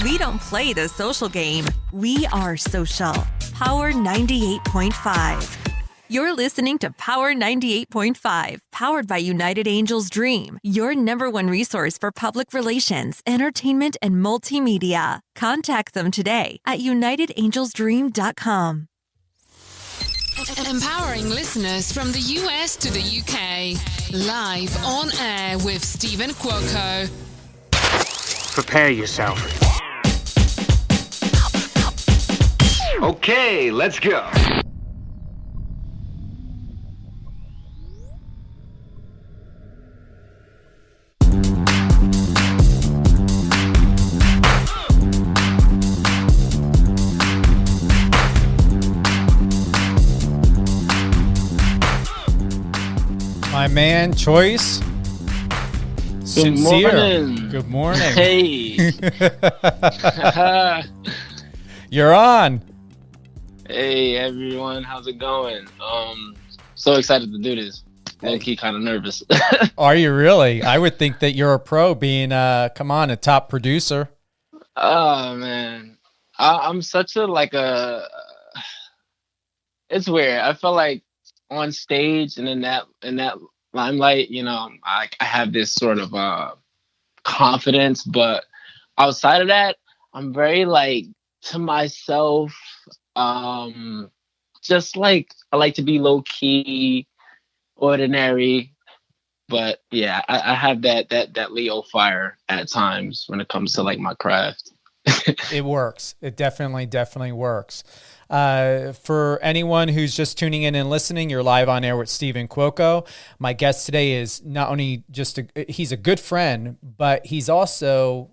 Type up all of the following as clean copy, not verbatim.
We don't play the social game. We are social. Power 98.5. You're listening to Power 98.5, powered by United Angels Dream, your number one resource for public relations, entertainment, and multimedia. Contact them today at unitedangelsdream.com. Empowering listeners from the US to the UK. Live on air with Stephen Cuoco. Prepare yourself. Okay, let's go. My man, Choyce Sincere. Good morning. Hey. You're on. Hey, everyone. How's it going? So excited to do this. Low-key kind of nervous. Are you really? I would think that you're a pro being, a top producer. Oh, man. I'm such a, it's weird. I feel like on stage and in that limelight, I have this sort of confidence, but outside of that, I'm very to myself. Just I like to be low key, ordinary, but yeah, I have that Leo fire at times when it comes to my craft. It works. It definitely works. For anyone who's just tuning in and listening, you're live on air with Stephen Cuoco. My guest today is not only he's a good friend, but he's also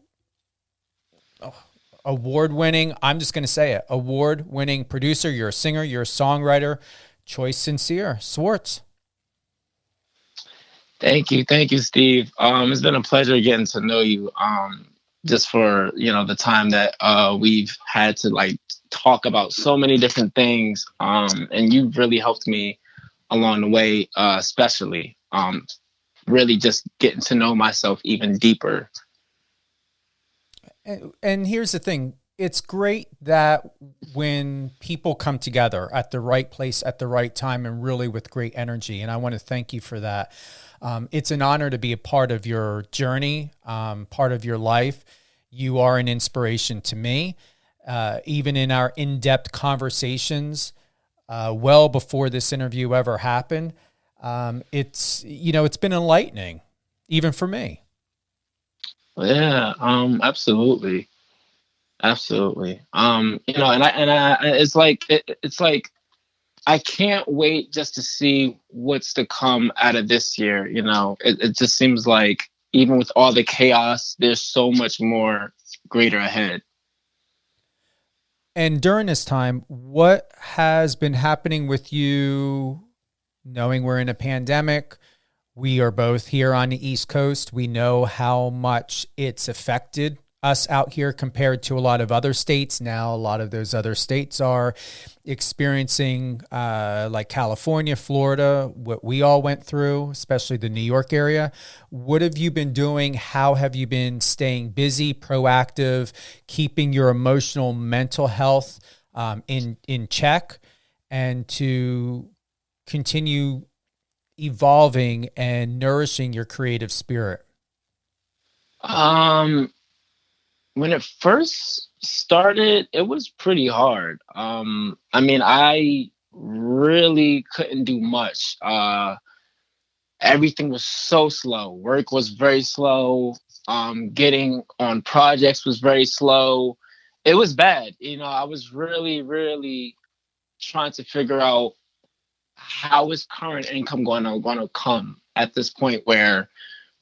award-winning, I'm just going to say it, award-winning producer. You're a singer, you're a songwriter, Choyce Sincere Schwartz. Thank you, Steve. It's been a pleasure getting to know you. Just for the time that we've had to talk about so many different things, and you've really helped me along the way, especially really just getting to know myself even deeper. And here's the thing. It's great that when people come together at the right place at the right time and really with great energy, and I want to thank you for that. It's an honor to be a part of your journey, part of your life. You are an inspiration to me. Even in our in-depth conversations, well before this interview ever happened, it's been enlightening, even for me. Yeah, absolutely. And it's I can't wait just to see what's to come out of this year. It just seems like even with all the chaos, there's so much more greater ahead. And during this time, what has been happening with you, knowing we're in a pandemic? We are both here on the East Coast. We know how much it's affected us out here compared to a lot of other states. Now, a lot of those other states are experiencing, like California, Florida, what we all went through, especially the New York area. What have you been doing? How have you been staying busy, proactive, keeping your emotional, mental health in check, and to continue evolving and nourishing your creative spirit? When it first started, it was pretty hard. I really couldn't do much. Everything was so slow. Work was very slow. Getting on projects was very slow. It was bad. I was really, really trying to figure out how is current income going to come at this point where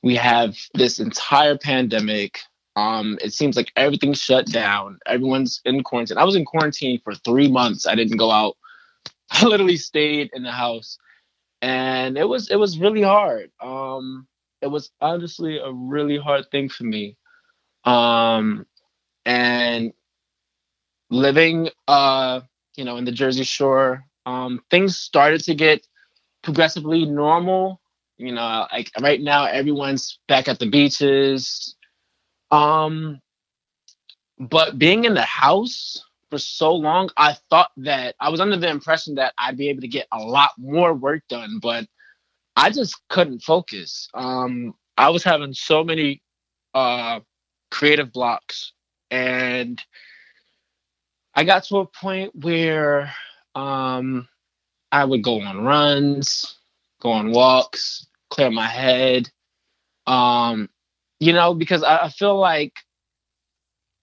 we have this entire pandemic. It seems like everything's shut down. Everyone's in quarantine. I was in quarantine for 3 months. I didn't go out. I literally stayed in the house, and it was really hard. It was honestly a really hard thing for me. And living, in the Jersey Shore, things started to get progressively normal. Right now, everyone's back at the beaches. But being in the house for so long, I thought that I was under the impression that I'd be able to get a lot more work done, but I just couldn't focus. I was having so many creative blocks, and I got to a point where I would go on runs, go on walks, clear my head. Because I feel like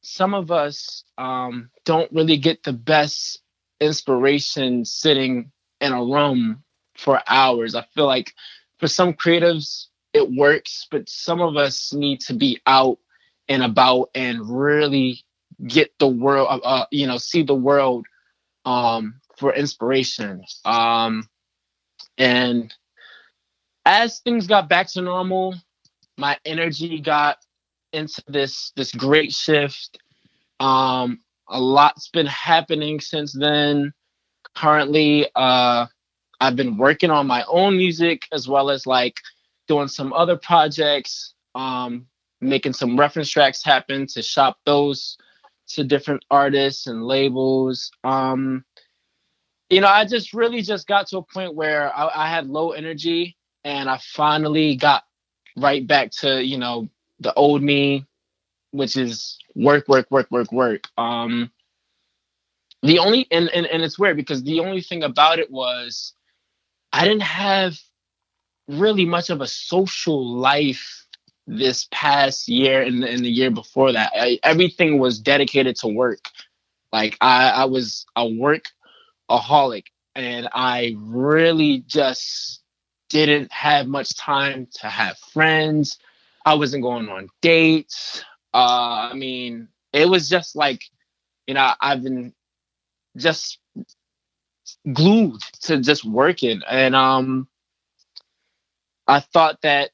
some of us don't really get the best inspiration sitting in a room for hours. I feel like for some creatives it works, but some of us need to be out and about and really get the world, see the world for inspiration. And as things got back to normal, my energy got into this great shift. A lot's been happening since then. Currently, I've been working on my own music as well as like doing some other projects, making some reference tracks happen to shop those to different artists and labels. I just really just got to a point where I had low energy, and I finally got right back to, the old me, which is work. The only, and it's weird because the only thing about it was I didn't have really much of a social life this past year and the year before that. Everything was dedicated to work. Like I was a workaholic, and I really just didn't have much time to have friends. I wasn't going on dates. It was just like, I've been just glued to just working. And I thought that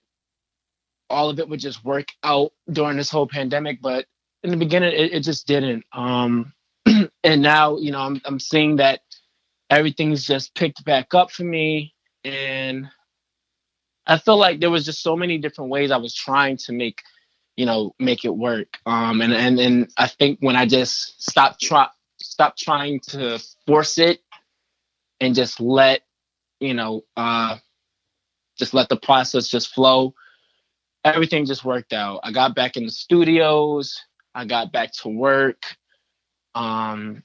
all of it would just work out during this whole pandemic, but in the beginning, it just didn't. And now, I'm seeing that everything's just picked back up for me. And I feel like there was just so many different ways I was trying to make it work. And I think when I just stopped trying to force it and just let the process just flow, everything just worked out. I got back in the studios. I got back to work. I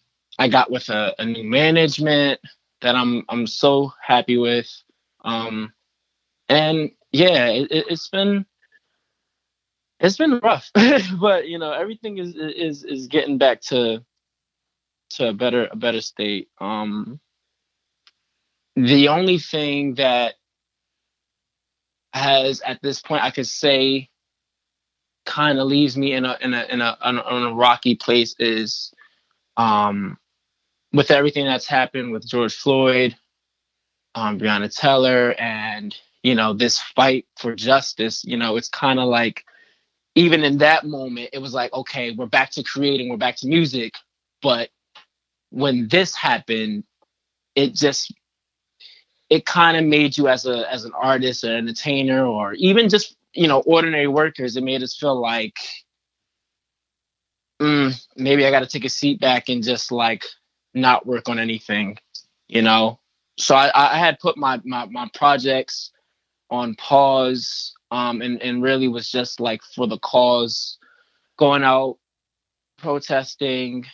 got with a new management that I'm so happy with. And yeah, it's been rough, but everything is getting back to a better state. The only thing that has at this point I could say kind of leaves me in a rocky place is with everything that's happened with George Floyd, Breonna Taylor, and this fight for justice. It's kind of like even in that moment it was like, okay, we're back to creating, we're back to music. But when this happened, it kind of made you as an artist or an entertainer or even just ordinary workers, it made us feel like maybe I got to take a seat back and just like not work on anything, So I had put my projects on pause, and really was just like for the cause, going out protesting,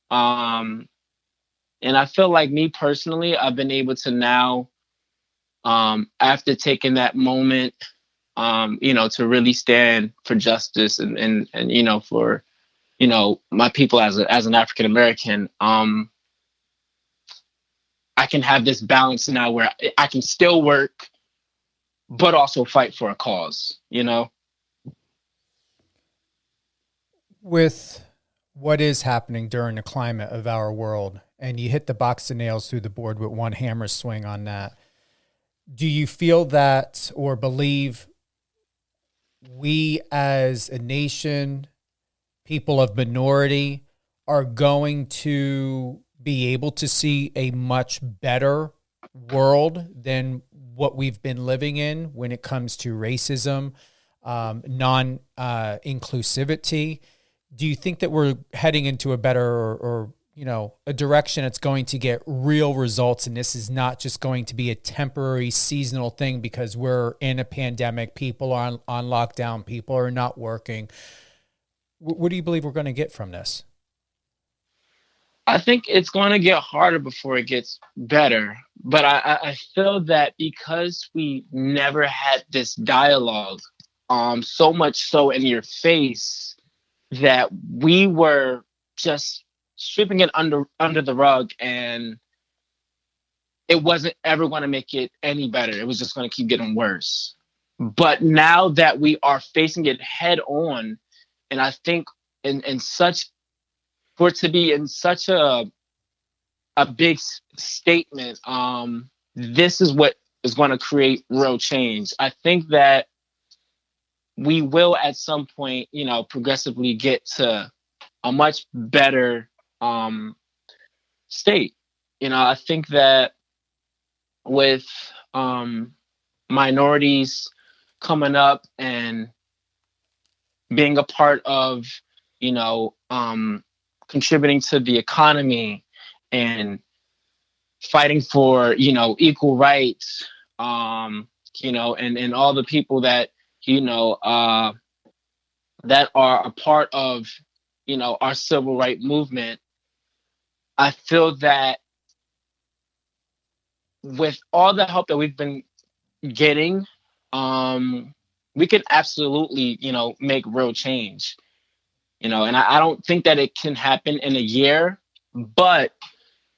and I feel like me personally, I've been able to now, after taking that moment, to really stand for justice and for my people as an African American. I can have this balance now where I can still work, but also fight for a cause, With what is happening during the climate of our world, and you hit the box of nails through the board with one hammer swing on that, do you feel that or believe we as a nation, people of minority, are going to be able to see a much better world than what we've been living in when it comes to racism, non-inclusivity? do you think that we're heading into a better or a direction that's going to get real results, and this is not just going to be a temporary seasonal thing because we're in a pandemic, people are on lockdown, people are not working? What do you believe we're going to get from this? I think it's going to get harder before it gets better. But I feel that because we never had this dialogue, so much so in your face, that we were just sweeping it under the rug, and it wasn't ever going to make it any better. It was just going to keep getting worse. But now that we are facing it head on, and I think for it to be in such a big statement, this is what is going to create real change. I think that we will at some point, progressively get to a much better state. I think that with minorities coming up and being a part of, contributing to the economy and fighting for, equal rights, and all the people that, that are a part of, our civil rights movement. I feel that with all the help that we've been getting, we can absolutely, make real change. And I don't think that it can happen in a year, but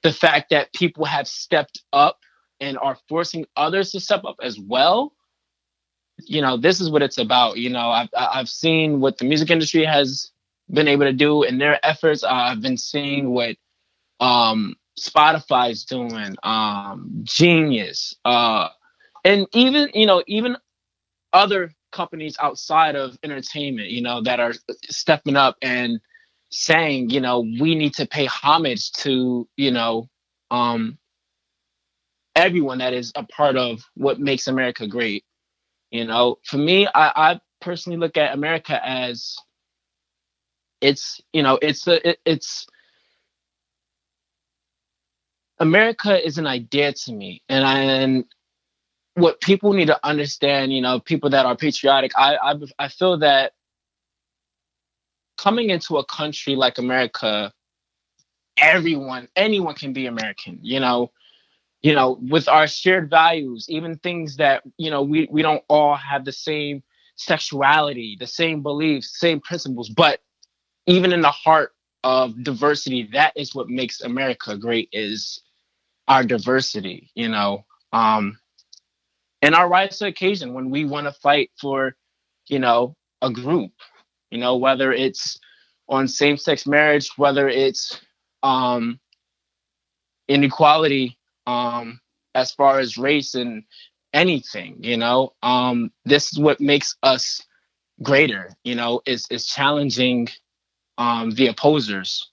the fact that people have stepped up and are forcing others to step up as well, this is what it's about. I've seen what the music industry has been able to do in their efforts. I've been seeing what Spotify's doing, Genius, and even other companies outside of entertainment, that are stepping up and saying, we need to pay homage to, everyone that is a part of what makes America great. For me, I personally look at America as America is an idea to me, and what people need to understand, people that are patriotic, I feel that coming into a country like America, anyone can be American, with our shared values, even things that, we don't all have the same sexuality, the same beliefs, same principles, but even in the heart of diversity, that is what makes America great, is our diversity, and our rise to occasion when we want to fight for, a group, whether it's on same-sex marriage, whether it's inequality as far as race and anything, this is what makes us greater, is challenging the opposers.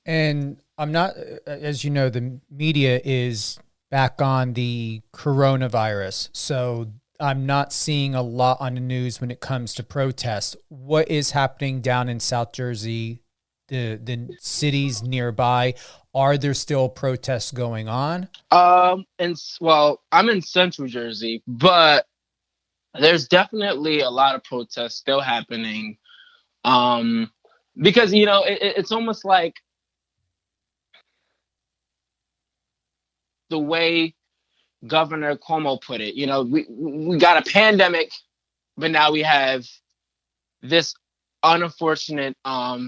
And I'm not, as you know, the media is back on the coronavirus, so I'm not seeing a lot on the news when it comes to protests. What is happening down in South Jersey, the cities nearby? Are there still protests going on? I'm in Central Jersey, but there's definitely a lot of protests still happening. Because it's almost like the way Governor Cuomo put it. We got a pandemic, but now we have this unfortunate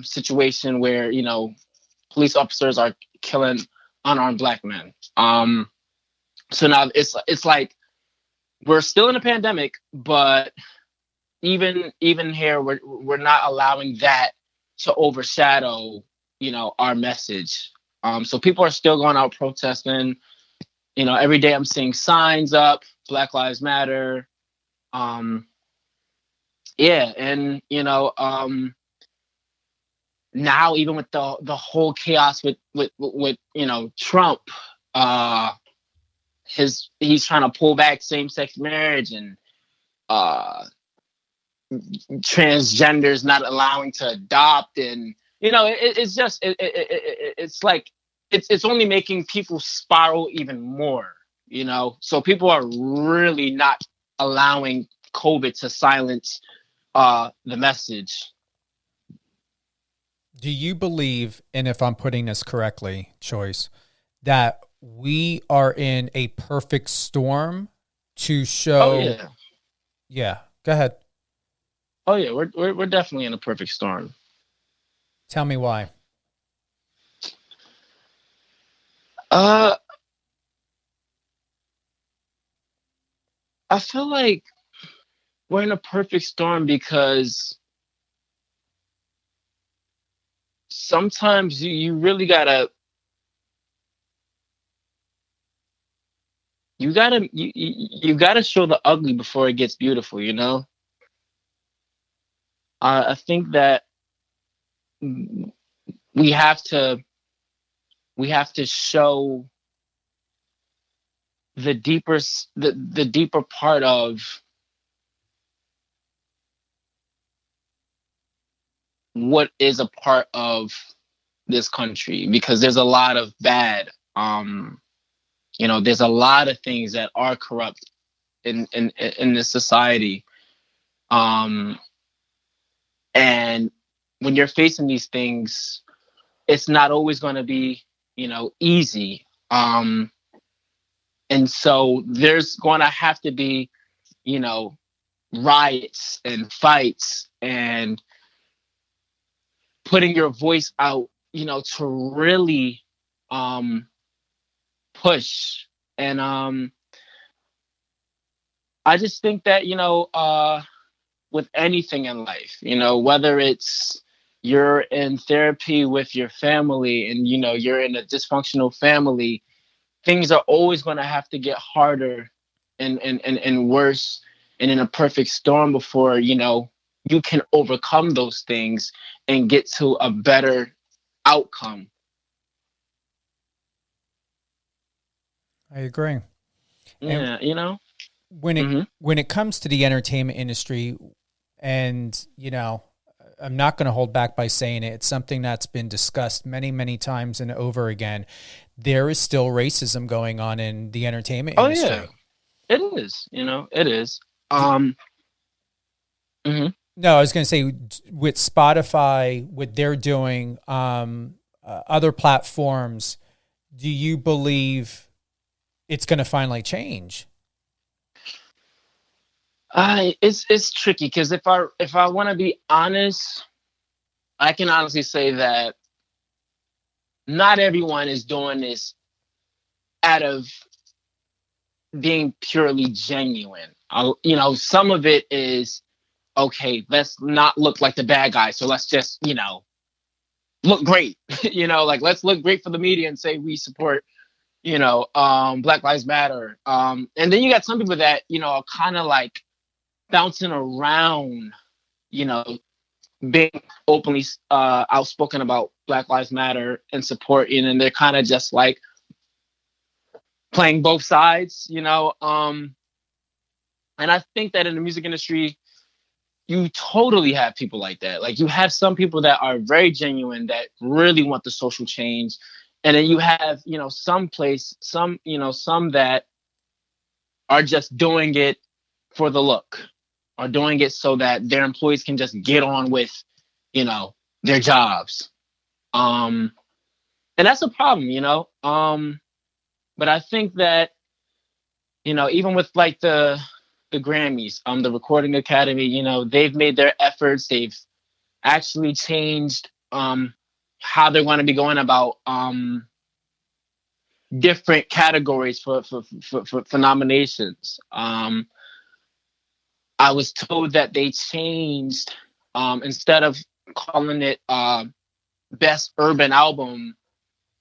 situation where police officers are killing unarmed Black men. So now it's like we're still in a pandemic, but even here we're not allowing that to overshadow our message. So people are still going out protesting. Every day I'm seeing signs up, Black Lives Matter. And now even with the whole chaos with Trump, he's trying to pull back same-sex marriage, and transgenders not allowing to adopt, and it's like it's only making people spiral even more, so people are really not allowing COVID to silence the message. Do you believe, and if I'm putting this correctly, Choyce, that we are in a perfect storm to show? Oh yeah. Yeah, go ahead. Oh yeah, we're definitely in a perfect storm. Tell me why. I feel like we're in a perfect storm because sometimes you really gotta you gotta show the ugly before it gets beautiful, I think that we have to show the deeper part of what is a part of this country, because there's a lot of bad, there's a lot of things that are corrupt in this society, and when you're facing these things, it's not always going to be easy, and so there's going to have to be riots and fights and putting your voice out, to really push. And I just think that with anything in life, whether it's you're in therapy with your family and you're in a dysfunctional family, things are always going to have to get harder and worse and in a perfect storm before you can overcome those things and get to a better outcome. I agree. Yeah, when it comes to the entertainment industry, and I'm not going to hold back by saying it, it's something that's been discussed many, many times and over again. There is still racism going on in the entertainment industry. Oh yeah, it is. It is. No, I was going to say, with Spotify, what they're doing, other platforms, do you believe it's going to finally change? It's tricky, because if I want to be honest, I can honestly say that not everyone is doing this out of being purely genuine. Some of it is, okay, let's not look like the bad guy, so let's just look great. Like, let's look great for the media and say we support Black Lives Matter. And then you got some people that are kind of like bouncing around, being openly outspoken about Black Lives Matter and supporting, and they're kind of just like playing both sides, and I think that in the music industry, you totally have people like that. Like, you have some people that are very genuine, that really want the social change, and then you have some that are just doing it for the look, are doing it so that their employees can just get on with, their jobs. And that's a problem, but I think that, even with like the Grammys, the Recording Academy, they've made their efforts. They've actually changed, how they're going to be going about, different categories for nominations. I was told that they changed, instead of calling it Best Urban Album,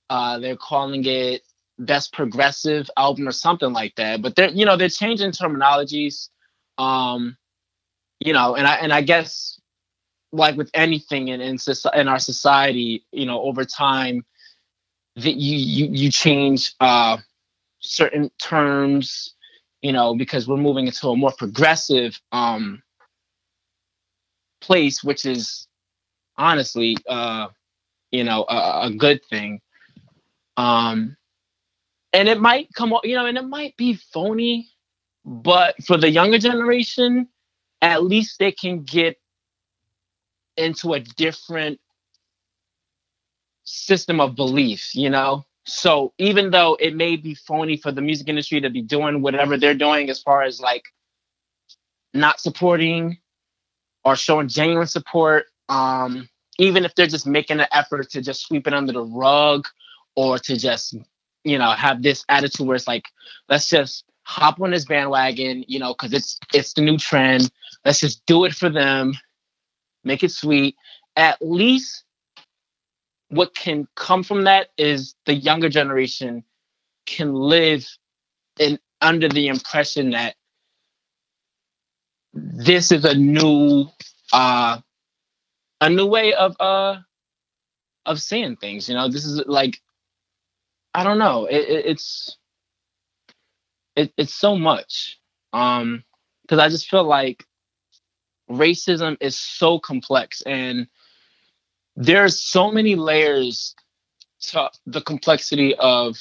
they're calling it Best Progressive Album or something like that. But they're changing terminologies, and I guess, like with anything in our society, over time, that you change certain terms, because we're moving into a more progressive place, which is honestly, a good thing. And it might come, and it might be phony, but for the younger generation, at least they can get into a different system of belief, So even though it may be phony for the music industry to be doing whatever they're doing as far as like not supporting or showing genuine support, even if they're just making an effort to just sweep it under the rug or to just, have this attitude where it's like, let's just hop on this bandwagon, because it's the new trend. Let's just do it for them, make it sweet. At least what can come from that is the younger generation can live under the impression that this is a new way of seeing things. This is like, I don't know. It's so much. Because I just feel like racism is so complex and there's so many layers to the complexity of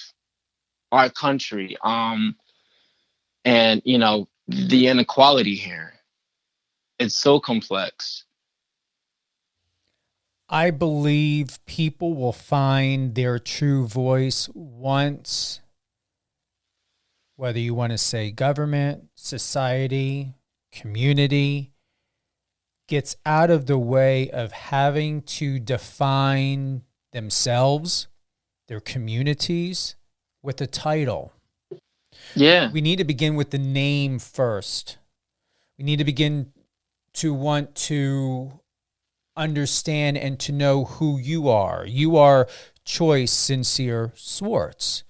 our country. And, the inequality here. It's so complex. I believe people will find their true voice once, whether you want to say government, society, community, gets out of the way of having to define themselves, their communities, with a title. Yeah. We need to begin with the name first. We need to begin to want to understand and to know who you are. You are Choyce Sincere Schwartz.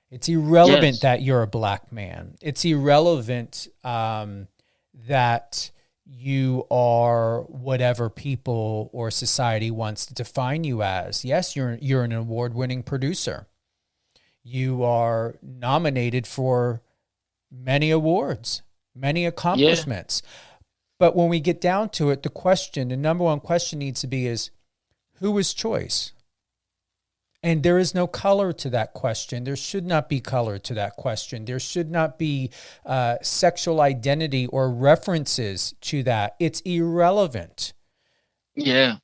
It's irrelevant that you're a black man. It's irrelevant that you are whatever people or society wants to define you as. Yes, you're an award-winning producer. You are nominated for many awards, many accomplishments. Yeah. But when we get down to it, the number one question needs to be is, who is Choyce? And there is no color to that question. There should not be color to that question. There should not be sexual identity or references to that. It's irrelevant. Yeah.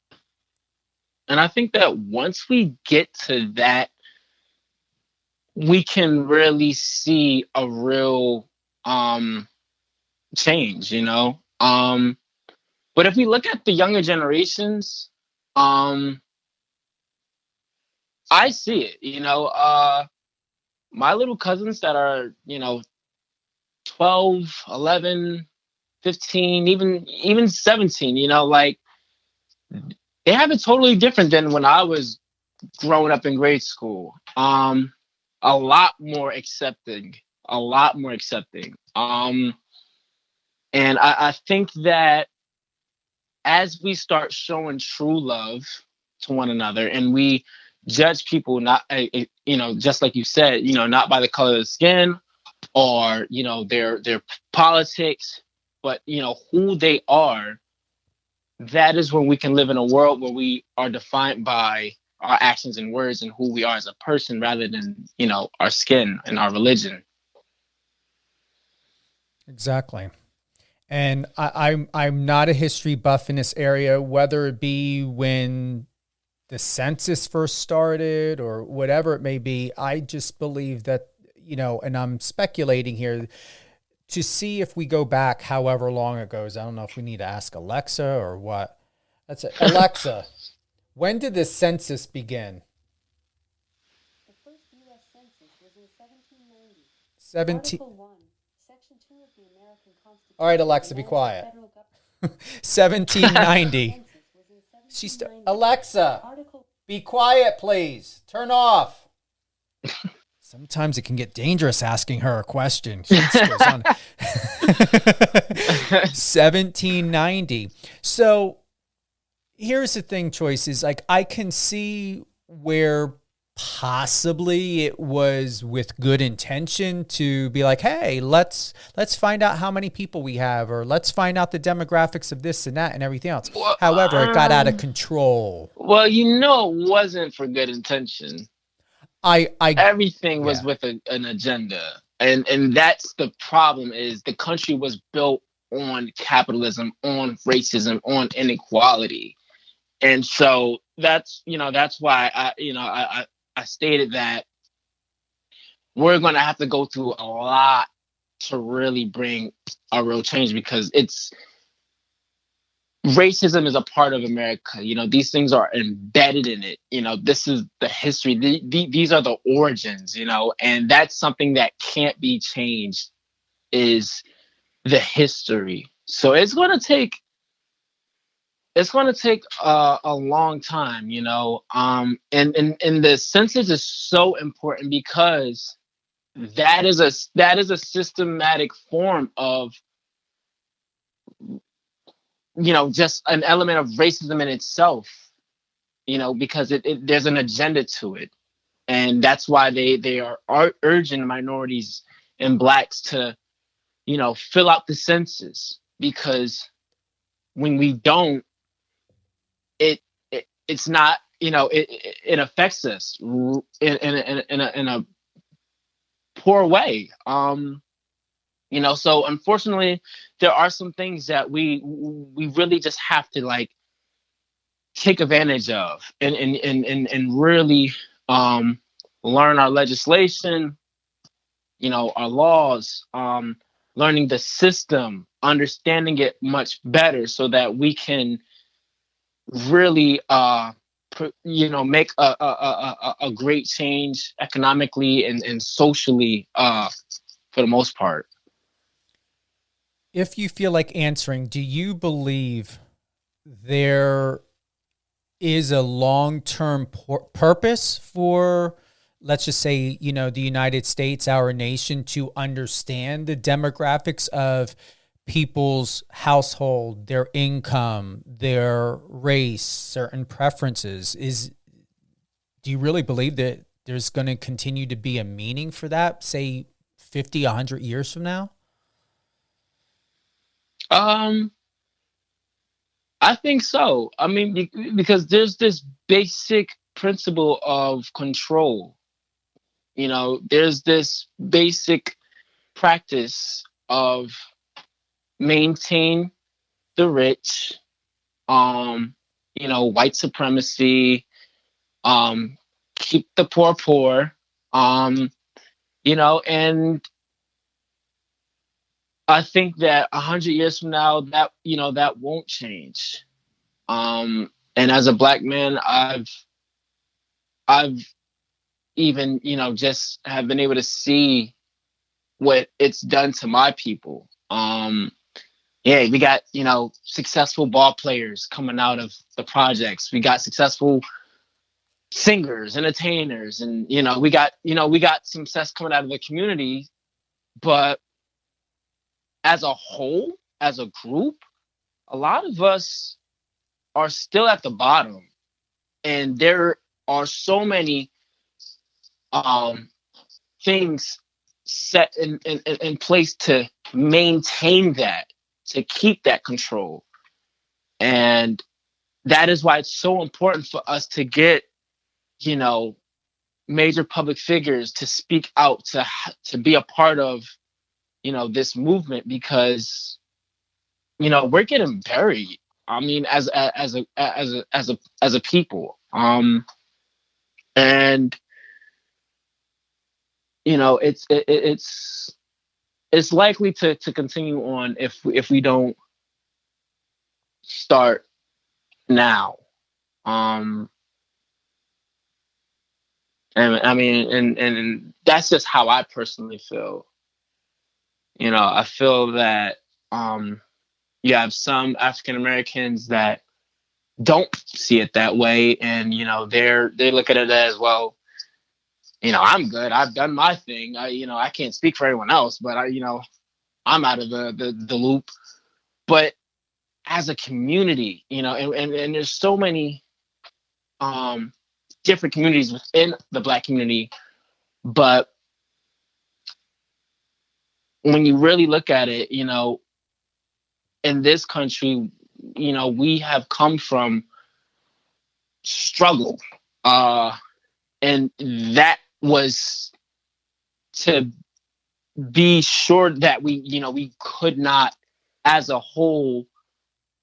And I think that once we get to that, we can really see a real change, But if we look at the younger generations, I see it, my little cousins that are, 12, 11, 15, even 17, like they have it totally different than when I was growing up in grade school. A lot more accepting. And I think that as we start showing true love to one another and we judge people not, just like you said, not by the color of the skin or, their politics, but, who they are, that is when we can live in a world where we are defined by our actions and words and who we are as a person rather than, our skin and our religion. Exactly. And I'm not a history buff in this area, whether it be when the census first started or whatever it may be. I just believe that, and I'm speculating here to see if we go back however long it goes. I don't know if we need to ask Alexa or what. That's it. Alexa, when did the census begin? The first U.S. census was in 1790. Article 1, Section 2 of the American Constitution. All right, Alexa, be quiet. 1790. Alexa, be quiet, please. Turn off. Sometimes it can get dangerous asking her a question. She just goes on. 1790. So here's the thing, Choyce, is like I can see where possibly it was with good intention to be like, hey, let's find out how many people we have, or let's find out the demographics of this and that and everything else. Well, however, it got out of control. Well, it wasn't for good intention. Everything was with an agenda. And that's the problem, is the country was built on capitalism, on racism, on inequality. And so that's why I stated that we're going to have to go through a lot to really bring a real change, because racism is a part of America. These things are embedded in it. This is the history. These are the origins, and that's something that can't be changed, is the history. So it's going to take a long time, and the census is so important, because that is a systematic form of, just an element of racism in itself, because there's an agenda to it. And that's why they are urging minorities and blacks to, fill out the census, because when we don't, it's not, it affects us in a poor way. So unfortunately, there are some things that we really just have to take advantage of and really learn our legislation, our laws, learning the system, understanding it much better, so that we can really make a great change economically and socially, for the most part. If you feel like answering, do you believe there is a long-term purpose for, let's just say, the United States, our nation, to understand the demographics of people's household, their income, their race, certain preferences? Do you really believe that there's going to continue to be a meaning for that, say 50, 100 years from now? I think so. I mean, because there's this basic principle of control. There's this basic practice of maintain the rich, white supremacy, keep the poor, and I think that 100 years from now, that won't change. And as a black man, I've even, just have been able to see what it's done to my people. We got, successful ball players coming out of the projects. We got successful singers, entertainers, and, we got success coming out of the community. But as a whole, as a group, a lot of us are still at the bottom. And there are so many things set in place to maintain that, to keep that control. And that is why it's so important for us to get, major public figures to speak out, to be a part of, this movement, because, we're getting buried. I mean, as a people. And it's likely to continue on if we don't start now. And I mean, and that's just how I personally feel. I feel that you have some African Americans that don't see it that way, and they look at it as, well, I'm good, I've done my thing, I can't speak for everyone else, but I'm out of the loop. But as a community, and there's so many different communities within the Black community. But when you really look at it, you know, in this country, you know, we have come from struggle. And that was to be sure that we, you know, we could not as a whole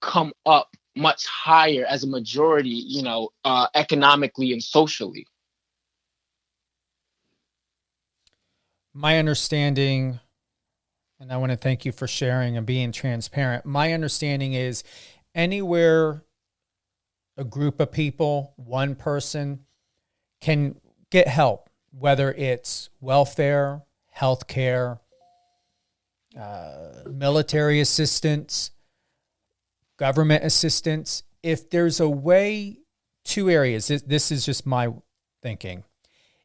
come up much higher as a majority, you know, economically and socially. My understanding, and I want to thank you for sharing and being transparent. My understanding is anywhere a group of people, one person can get help, whether it's welfare, healthcare, military assistance, government assistance. If there's a way, two areas, this is just my thinking.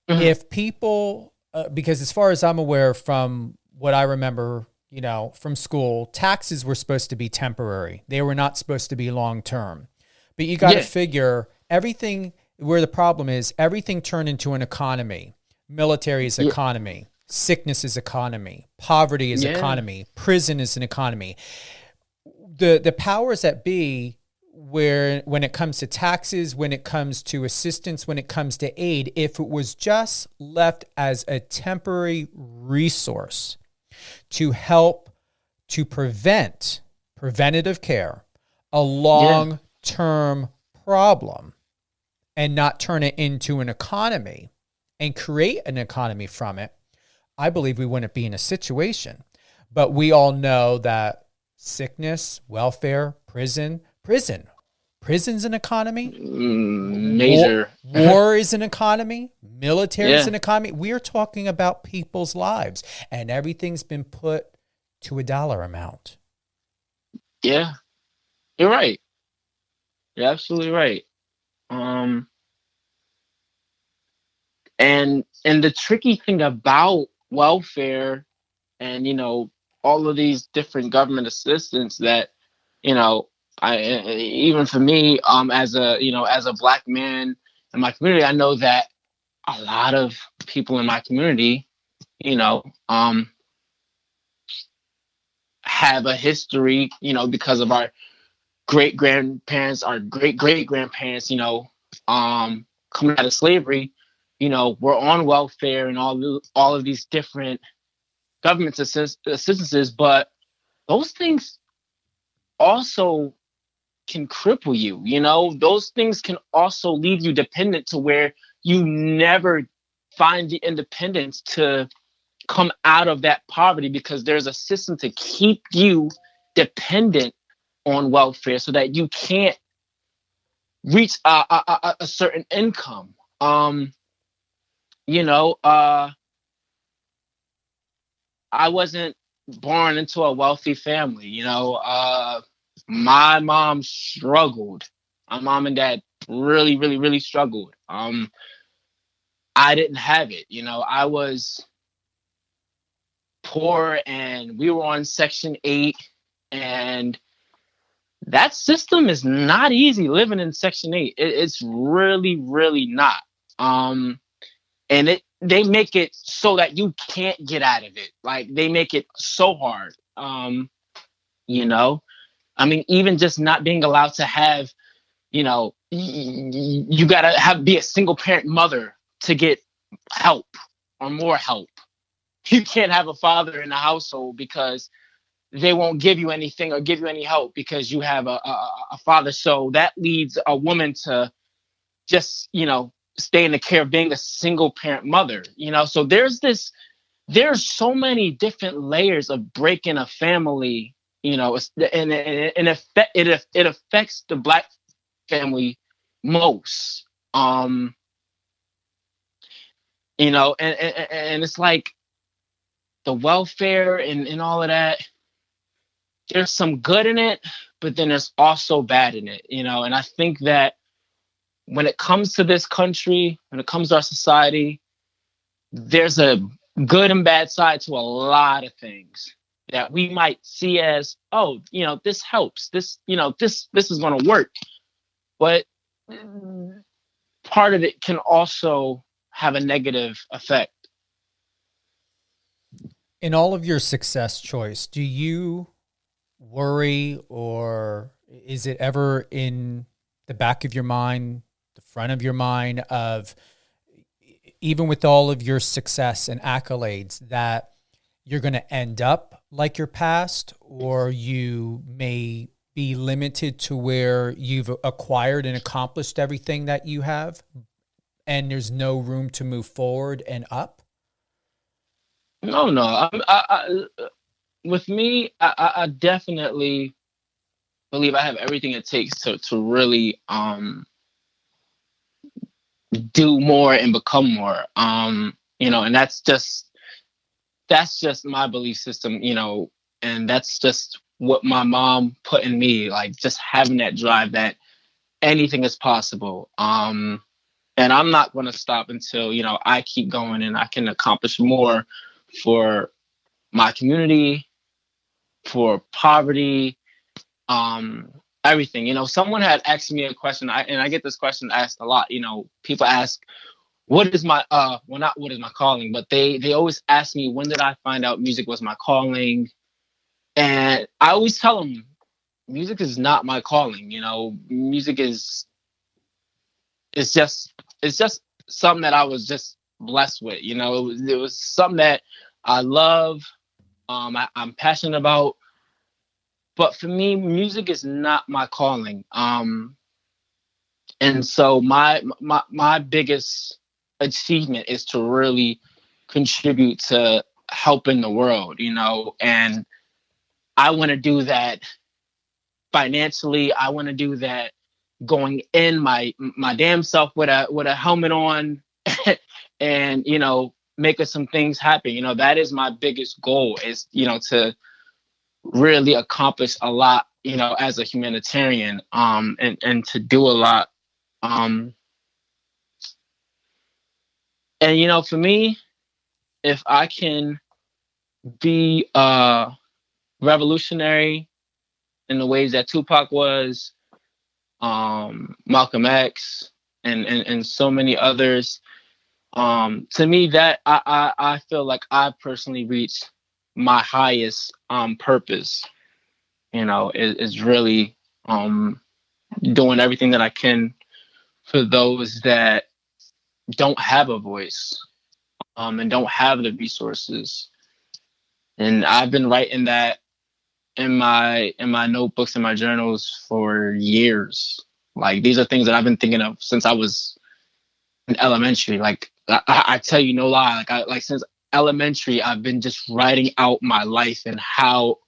Mm-hmm. If people, because as far as I'm aware from what I remember, you know, from school, taxes were supposed to be temporary. They were not supposed to be long-term. But you got to figure everything, where the problem is, everything turned into an economy. Military is economy. Sickness is economy. Poverty is economy. Prison is an economy. The powers that be, where when it comes to taxes, when it comes to assistance, when it comes to aid, if it was just left as a temporary resource to help to preventative care, a long-term problem, and not turn it into an economy and create an economy from it, I believe we wouldn't be in a situation. But we all know that sickness, welfare, prison's an economy. Major. War is an economy. Military is an economy. We are talking about people's lives, and everything's been put to a dollar amount. Yeah, you're right. You're absolutely right. And the tricky thing about welfare and, you know, all of these different government assistance that, you know, even for me, as a Black man in my community, I know that a lot of people in my community, you know, have a history, you know, because of our great grandparents, our great great grandparents, you know, coming out of slavery, you know, we're on welfare and all of these different government assistances, but those things also can cripple you. You know, those things can also leave you dependent to where you never find the independence to come out of that poverty, because there's a system to keep you dependent on welfare so that you can't reach a certain income. You know, I wasn't born into a wealthy family. You know, my mom struggled. My mom and dad really, really, really struggled. I didn't have it. You know, I was poor and we were on Section 8, and that system is not easy living in Section 8. It's really, really not. And they make it so that you can't get out of it. Like, they make it so hard. You know, I mean, even just not being allowed to have, you know, you gotta be a single parent mother to get help or more help. You can't have a father in the household because they won't give you anything or give you any help because you have a father. So that leads a woman to just, you know, stay in the care of being a single parent mother, you know? So there's so many different layers of breaking a family, you know, and it affects the Black family most, you know, and it's like the welfare and all of that. There's some good in it, but then there's also bad in it, you know? And I think that when it comes to this country, when it comes to our society, there's a good and bad side to a lot of things that we might see as, oh, you know, this helps. This, you know, this is going to work. But part of it can also have a negative effect. In all of your success, Choyce, do you worry, or is it ever in the back of your mind, the front of your mind, of even with all of your success and accolades, that you're going to end up like your past, or you may be limited to where you've acquired and accomplished everything that you have and there's no room to move forward and up? No. With me, I definitely believe I have everything it takes to really do more and become more. And that's just my belief system, and that's just what my mom put in me, like just having that drive that anything is possible. And I'm not going to stop until, I keep going and I can accomplish more for my community, for poverty, everything. Someone had asked me a question, and I get this question asked a lot. People ask, what is my not what is my calling, but they always ask me, when did I find out music was my calling? And I always tell them, music is not my calling. Music is, it's just something that I was just blessed with. It was something that I love, I'm passionate about. But for me, music is not my calling. And so my biggest achievement is to really contribute to helping the world, and I want to do that financially. I want to do that going in my damn self with a helmet on and, making some things happen. That is my biggest goal, is, to really accomplish a lot, as a humanitarian, and to do a lot. And, for me, if I can be revolutionary in the ways that Tupac was, Malcolm X, and so many others, to me, that I feel like I personally reached my highest purpose. Is really doing everything that I can for those that don't have a voice, and don't have the resources. And I've been writing that in my notebooks and my journals for years. Like, these are things that I've been thinking of since I was in elementary. Like, I tell you no lie, like since elementary, I've been just writing out my life and how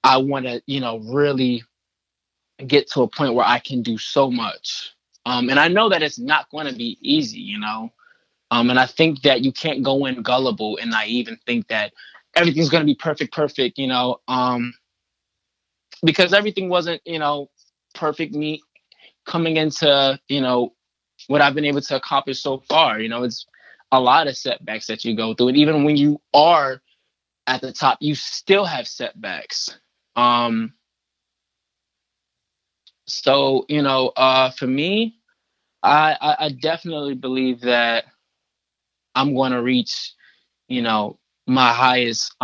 I want to, really get to a point where I can do so much. And I know that it's not going to be easy, and I think that you can't go in gullible and naive and think that everything's going to be perfect, because everything wasn't, perfect. Me coming into, what I've been able to accomplish so far, it's a lot of setbacks that you go through. And even when you are at the top, you still have setbacks. So, for me, I definitely believe that I'm going to reach, my highest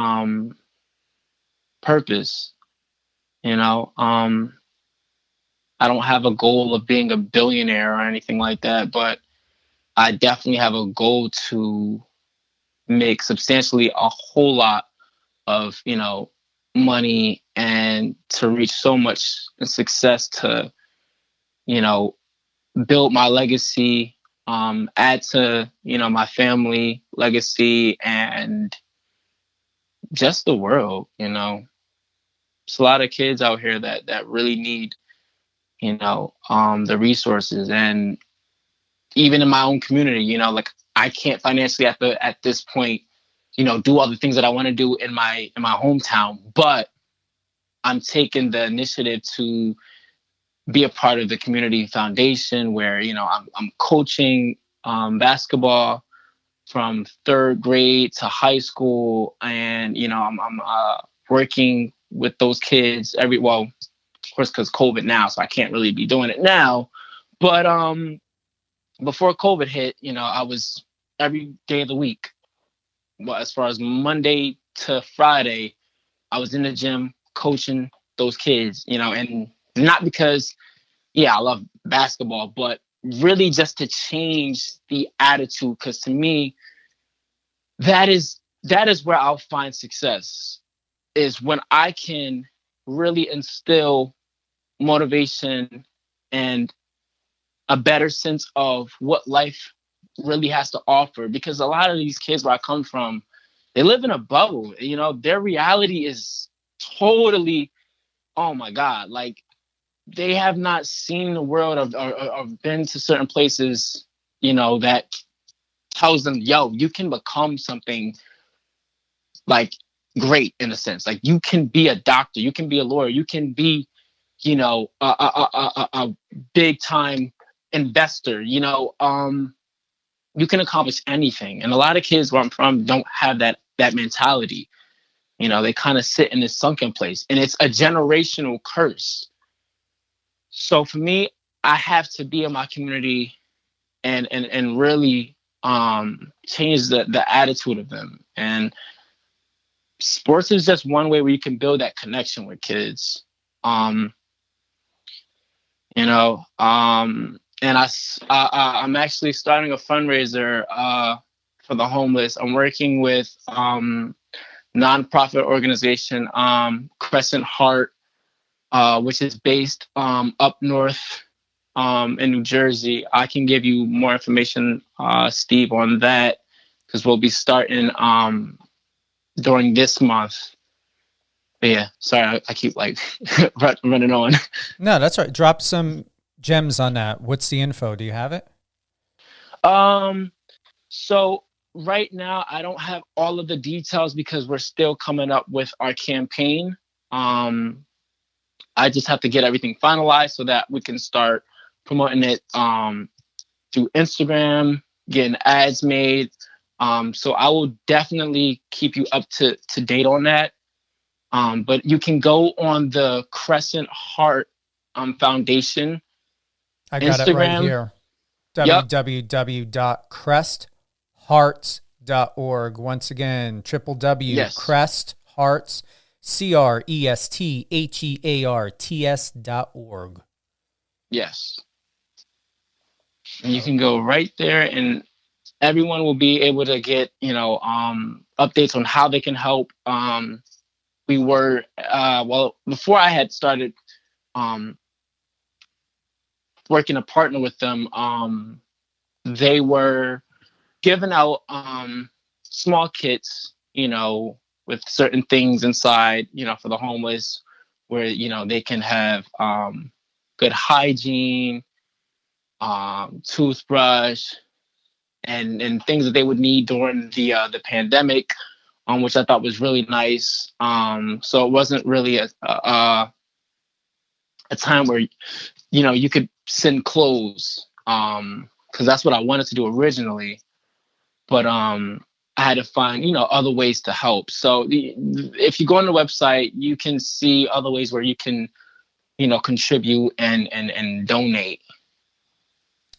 purpose. I don't have a goal of being a billionaire or anything like that, but I definitely have a goal to make substantially a whole lot of, money, and to reach so much success to, build my legacy, add to, my family legacy, and just the world. There's a lot of kids out here that really need, the resources. And even in my own community, like, I can't financially at this point, do all the things that I want to do in my hometown, but I'm taking the initiative to be a part of the community foundation where, I'm coaching basketball from 3rd grade to high school. And, I'm working with those kids of course, because COVID now, so I can't really be doing it now. But before COVID hit, I was every day of the week. Well, as far as Monday to Friday, I was in the gym coaching those kids, and not because, I love basketball, but really just to change the attitude. Because to me, that is where I'll find success, is when I can really instill motivation and a better sense of what life really has to offer. Because a lot of these kids where I come from, they live in a bubble. Their reality is totally, oh my God, like they have not seen the world or been to certain places, that tells them, yo, you can become something like great in a sense. Like you can be a doctor, you can be a lawyer, you can be, a big time investor, you can accomplish anything. And a lot of kids where I'm from don't have that mentality. They kind of sit in this sunken place, and it's a generational curse. So for me, I have to be in my community and really change the attitude of them. And sports is just one way where you can build that connection with kids. And I'm actually starting a fundraiser for the homeless. I'm working with nonprofit organization Crescent Heart, which is based up north in New Jersey. I can give you more information, Steve, on that, because we'll be starting during this month. But yeah, sorry, I keep like running on. No, that's right. Drop some gems on that. What's the info? Do you have it? So right now I don't have all of the details because we're still coming up with our campaign. I just have to get everything finalized so that we can start promoting it through Instagram, getting ads made. So I will definitely keep you up to date on that. But you can go on the Crescent Heart Foundation. I got Instagram. It right here. Yep. www.cresthearts.org. Once again, www.cresthearts, CRESTHEARTS.org. Yes. And you can go right there, and everyone will be able to get, updates on how they can help. We were, before I had started working to partner with them, they were giving out small kits, with certain things inside, for the homeless, where, they can have good hygiene, toothbrush, and things that they would need during the pandemic, which I thought was really nice. So it wasn't really a time where, you could send clothes, because that's what I wanted to do originally. But I had to find, other ways to help. So if you go on the website, you can see other ways where you can, contribute and donate.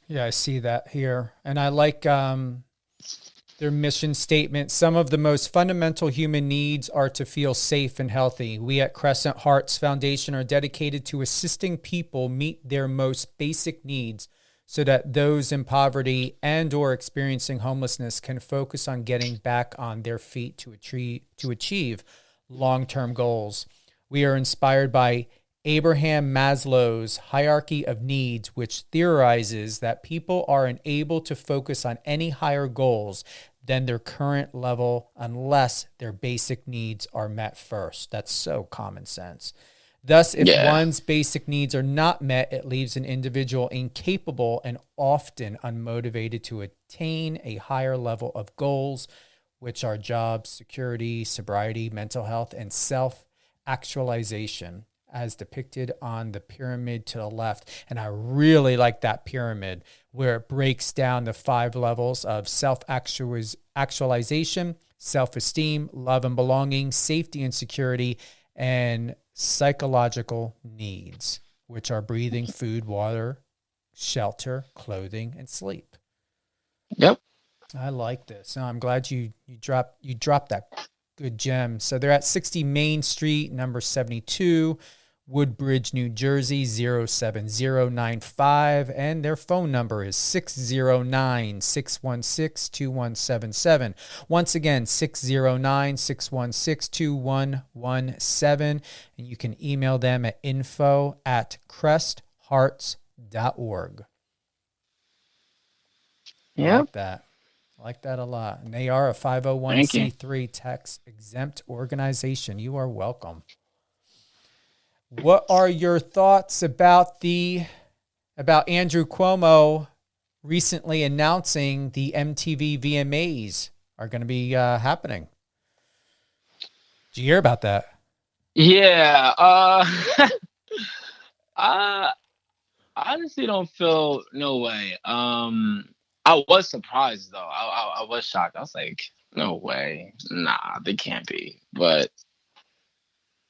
Yeah, I see that here. And I like their mission statement. Some of the most fundamental human needs are to feel safe and healthy. We at Crescent Hearts Foundation are dedicated to assisting people meet their most basic needs so that those in poverty and or experiencing homelessness can focus on getting back on their feet to achieve long-term goals. We are inspired by Abraham Maslow's hierarchy of needs, which theorizes that people are unable to focus on any higher goals than their current level unless their basic needs are met first. That's so common sense. Thus, if one's basic needs are not met, it leaves an individual incapable and often unmotivated to attain a higher level of goals, which are jobs, security, sobriety, mental health, and self-actualization, as depicted on the pyramid to the left. And I really like that pyramid where it breaks down the 5 levels of self-actualization, self-esteem, love and belonging, safety and security, and psychological needs, which are breathing, food, water, shelter, clothing, and sleep. Yep. I like this. No, I'm glad you dropped that good gem. So they're at 60 Main Street, number 72, Woodbridge, New Jersey, 07095. And their phone number is 609-616-2177. Once again, 609-616-2117. And you can email them at info@cresthearts.org. Yeah. I like that. I like that a lot. And they are a 501c3 tax exempt organization. You are welcome. What are your thoughts about Andrew Cuomo recently announcing the MTV VMAs are going to be happening? Did you hear about that? Yeah. I honestly don't feel no way. I was surprised though. I was shocked. I was like, no way. Nah, they can't be. But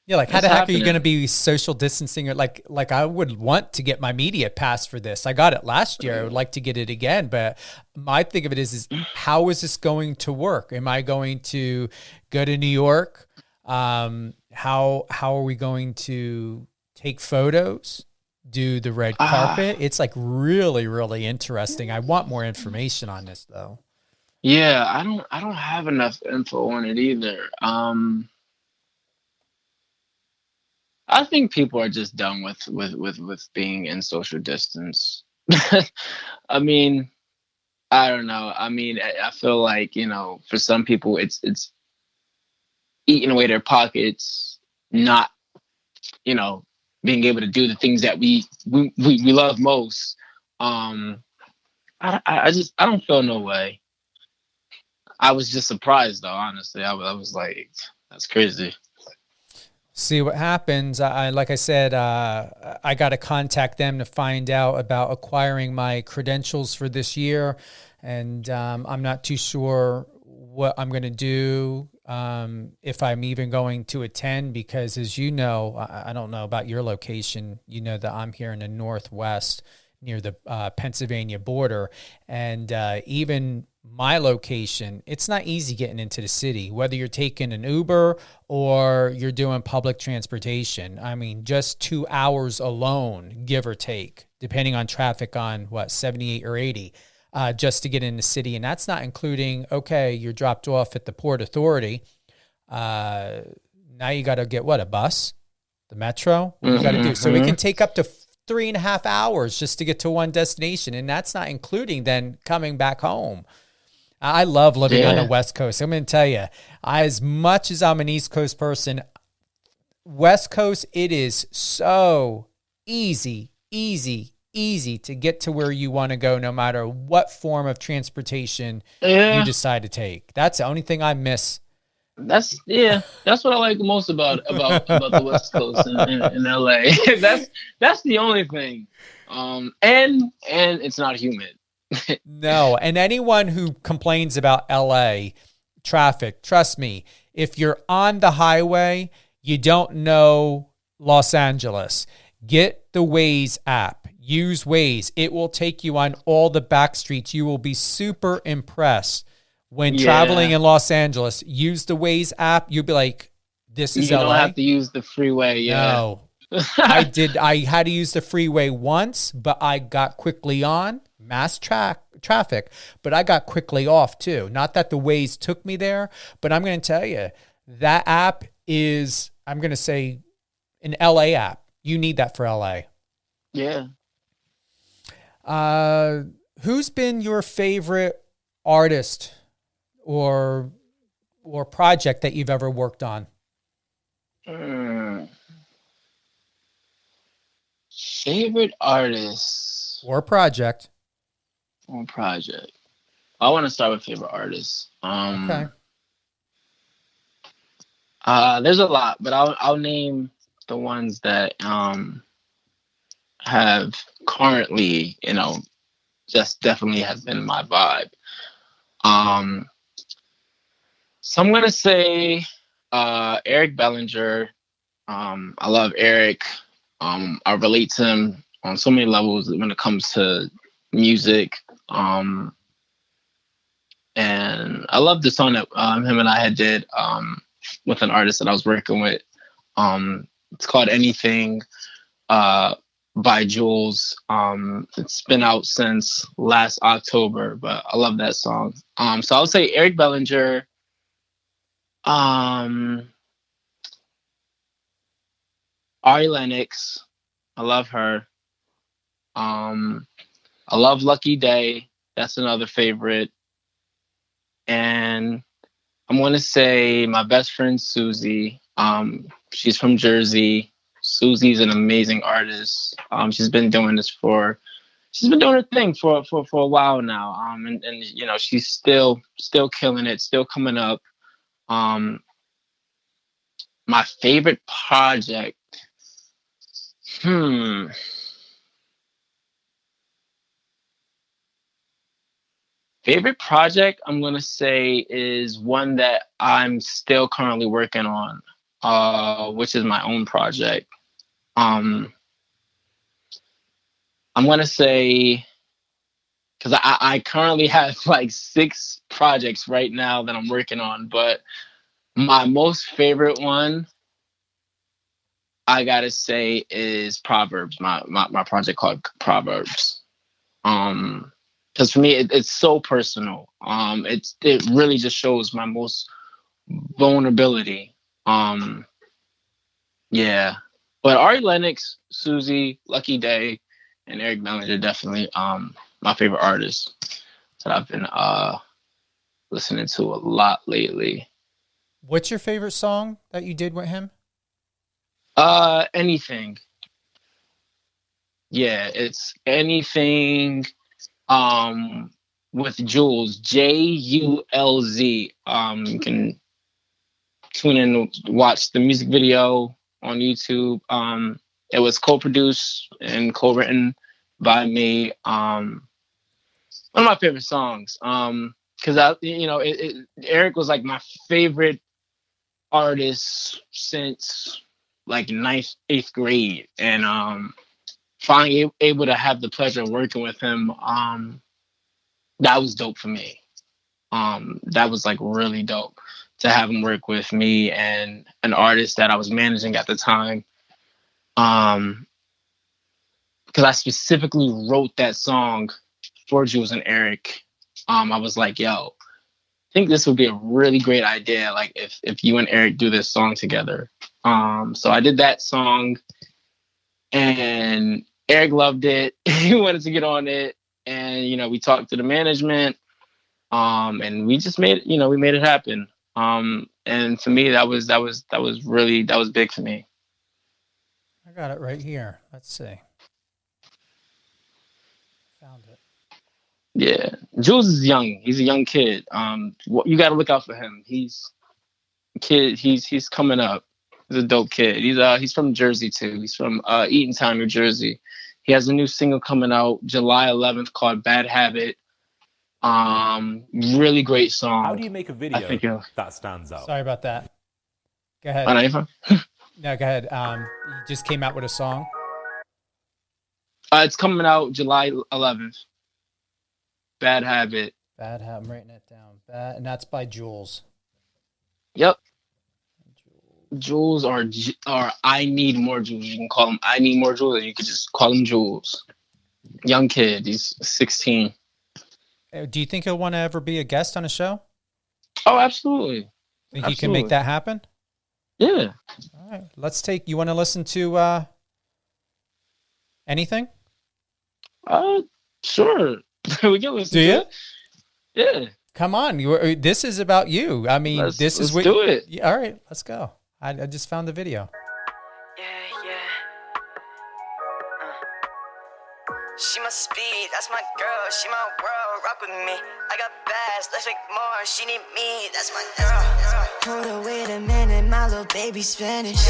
yeah, like how the heck are you going to be social distancing? Or like I would want to get my media pass for this. I got it last year. I would like to get it again. But my thing of it is how is this going to work? Am I going to go to New York? How are we going to take photos? Do the red carpet? It's like really, really interesting. I want more information on this though. Yeah, I don't have enough info on it either. I think people are just done with being in social distance. I mean, I don't know. I mean, I feel like, for some people it's eating away their pockets, not, being able to do the things that we love most. I don't feel no way. I was just surprised though, honestly. I was like, that's crazy. See what happens. Like I said, I got to contact them to find out about acquiring my credentials for this year. And I'm not too sure what I'm going to do, if I'm even going to attend, because as you know, I don't know about your location. You know that I'm here in the Northwest near the Pennsylvania border. And even my location, it's not easy getting into the city, whether you're taking an Uber or you're doing public transportation. I mean, just 2 hours alone, give or take, depending on traffic on 78 or 80, just to get in the city. And that's not including, okay, you're dropped off at the Port Authority. Now you got to get a bus, the metro. What you got to do? So it can take up to 3.5 hours just to get to one destination. And that's not including then coming back home. I love living on the West Coast. I'm going to tell you, as much as I'm an East Coast person, West Coast, it is so easy to get to where you want to go, no matter what form of transportation you decide to take. That's the only thing I miss. That's what I like most about the West Coast in LA. that's the only thing. And it's not humid. No, and anyone who complains about LA traffic, trust me, if you're on the highway, you don't know Los Angeles. Get the Waze app. Use Waze. It will take you on all the back streets. You will be super impressed when traveling in Los Angeles. Use the Waze app. You'll be like, this is LA. You don't have to use the freeway. Yeah. No. I had to use the freeway once, but I got quickly on. Mass traffic, but I got quickly off too. Not that the Waze took me there, but I'm going to tell you, that app is, I'm going to say, an LA app. You need that for LA. Yeah. Who's been your favorite artist or project that you've ever worked on? Favorite artist or project? I want to start with favorite artists. Okay. There's a lot, but I'll name the ones that have currently, just definitely has been my vibe. So I'm gonna say Eric Bellinger. I love Eric. I relate to him on so many levels when it comes to music. And I love the song that him and I did with an artist that I was working with. It's called Anything by Jules. It's been out since last October, but I love that song. So I'll say Eric Bellinger. Ari Lennox. I love her. I love Lucky Day. That's another favorite. And I'm going to say my best friend, Susie. She's from Jersey. Susie's an amazing artist. She's been doing her thing for a while now. And you know, she's still killing it, still coming up. My favorite project. Favorite project, I'm going to say, is one that I'm still currently working on, which is my own project. I'm going to say, because I currently have like 6 projects right now that I'm working on, but my most favorite one, I got to say, is Proverbs, my project called Proverbs. Because for me, it's so personal. It really just shows my most vulnerability. Yeah. But Ari Lennox, Susie, Lucky Day, and Eric Bellinger definitely my favorite artists that I've been listening to a lot lately. What's your favorite song that you did with him? Anything. Yeah, it's Anything. With Jules, Julz. You can tune in and watch the music video on YouTube. It was co-produced and co-written by me. One of my favorite songs. Because Eric was like my favorite artist since like 9th, 8th grade, and finally able to have the pleasure of working with him, that was dope for me. That was like really dope to have him work with me and an artist that I was managing at the time. Because I specifically wrote that song for Jules and Eric. I was like, yo, I think this would be a really great idea, like if you and Eric do this song together. So I did that song, and Eric loved it. He wanted to get on it, and we talked to the management, and we just made it happen. And for me, that was big for me. I got it right here. Let's see. Found it. Yeah, Jules is young. He's a young kid. You got to look out for him. He's coming up. He's a dope kid. He's from Jersey too. He's from Eatontown, New Jersey. He has a new single coming out July 11th called Bad Habit. Really great song. How do you make a video that stands out? Sorry about that. Go ahead. Oh, no, you're fine. No, go ahead. You just came out with a song? It's coming out July 11th. Bad Habit. Bad Habit. I'm writing it down. And that's by Jules. Yep. Jules or I Need More Jules. You can call him I Need More Jules, or you could just call him Jules. Young kid. He's 16. Do you think he'll want to ever be a guest on a show? Oh, absolutely. Think you can make that happen? Yeah. All right. You want to listen to anything? Sure. We can listen to it. Yeah. Come on. This is about you. I mean, let's do it. Yeah, all right. Let's go. I just found the video. She my speed, that's my girl, she my world, rock with me. I got bass, let's make more, she need me, that's my girl. Hold on, wait a minute, my little baby Spanish.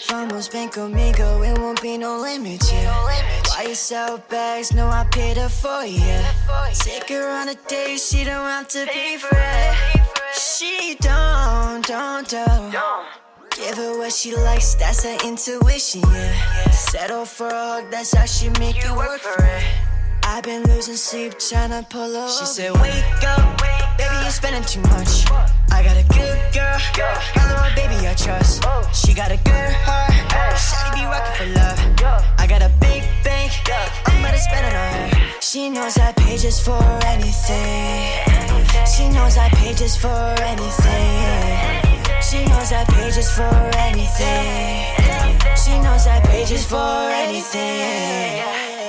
Vamos, ven conmigo, it won't be no limit, yeah. Why you sell bags, no, I paid her for you. Take her on a date, she don't want to pay for it. She don't. Give her what she likes, that's her intuition, yeah. Settle for a hug, that's how she make you work for it. I've been losing sleep, tryna pull up. She said, wake up, baby, you're spending too much. I got a good girl, my little baby I trust. She got a good heart, shawty be rockin' for love. I got a big bank, I'm about to spend it on her. She knows I pay just for anything. She knows I pay just for anything. She knows I pay just for anything. She knows I pay just for anything.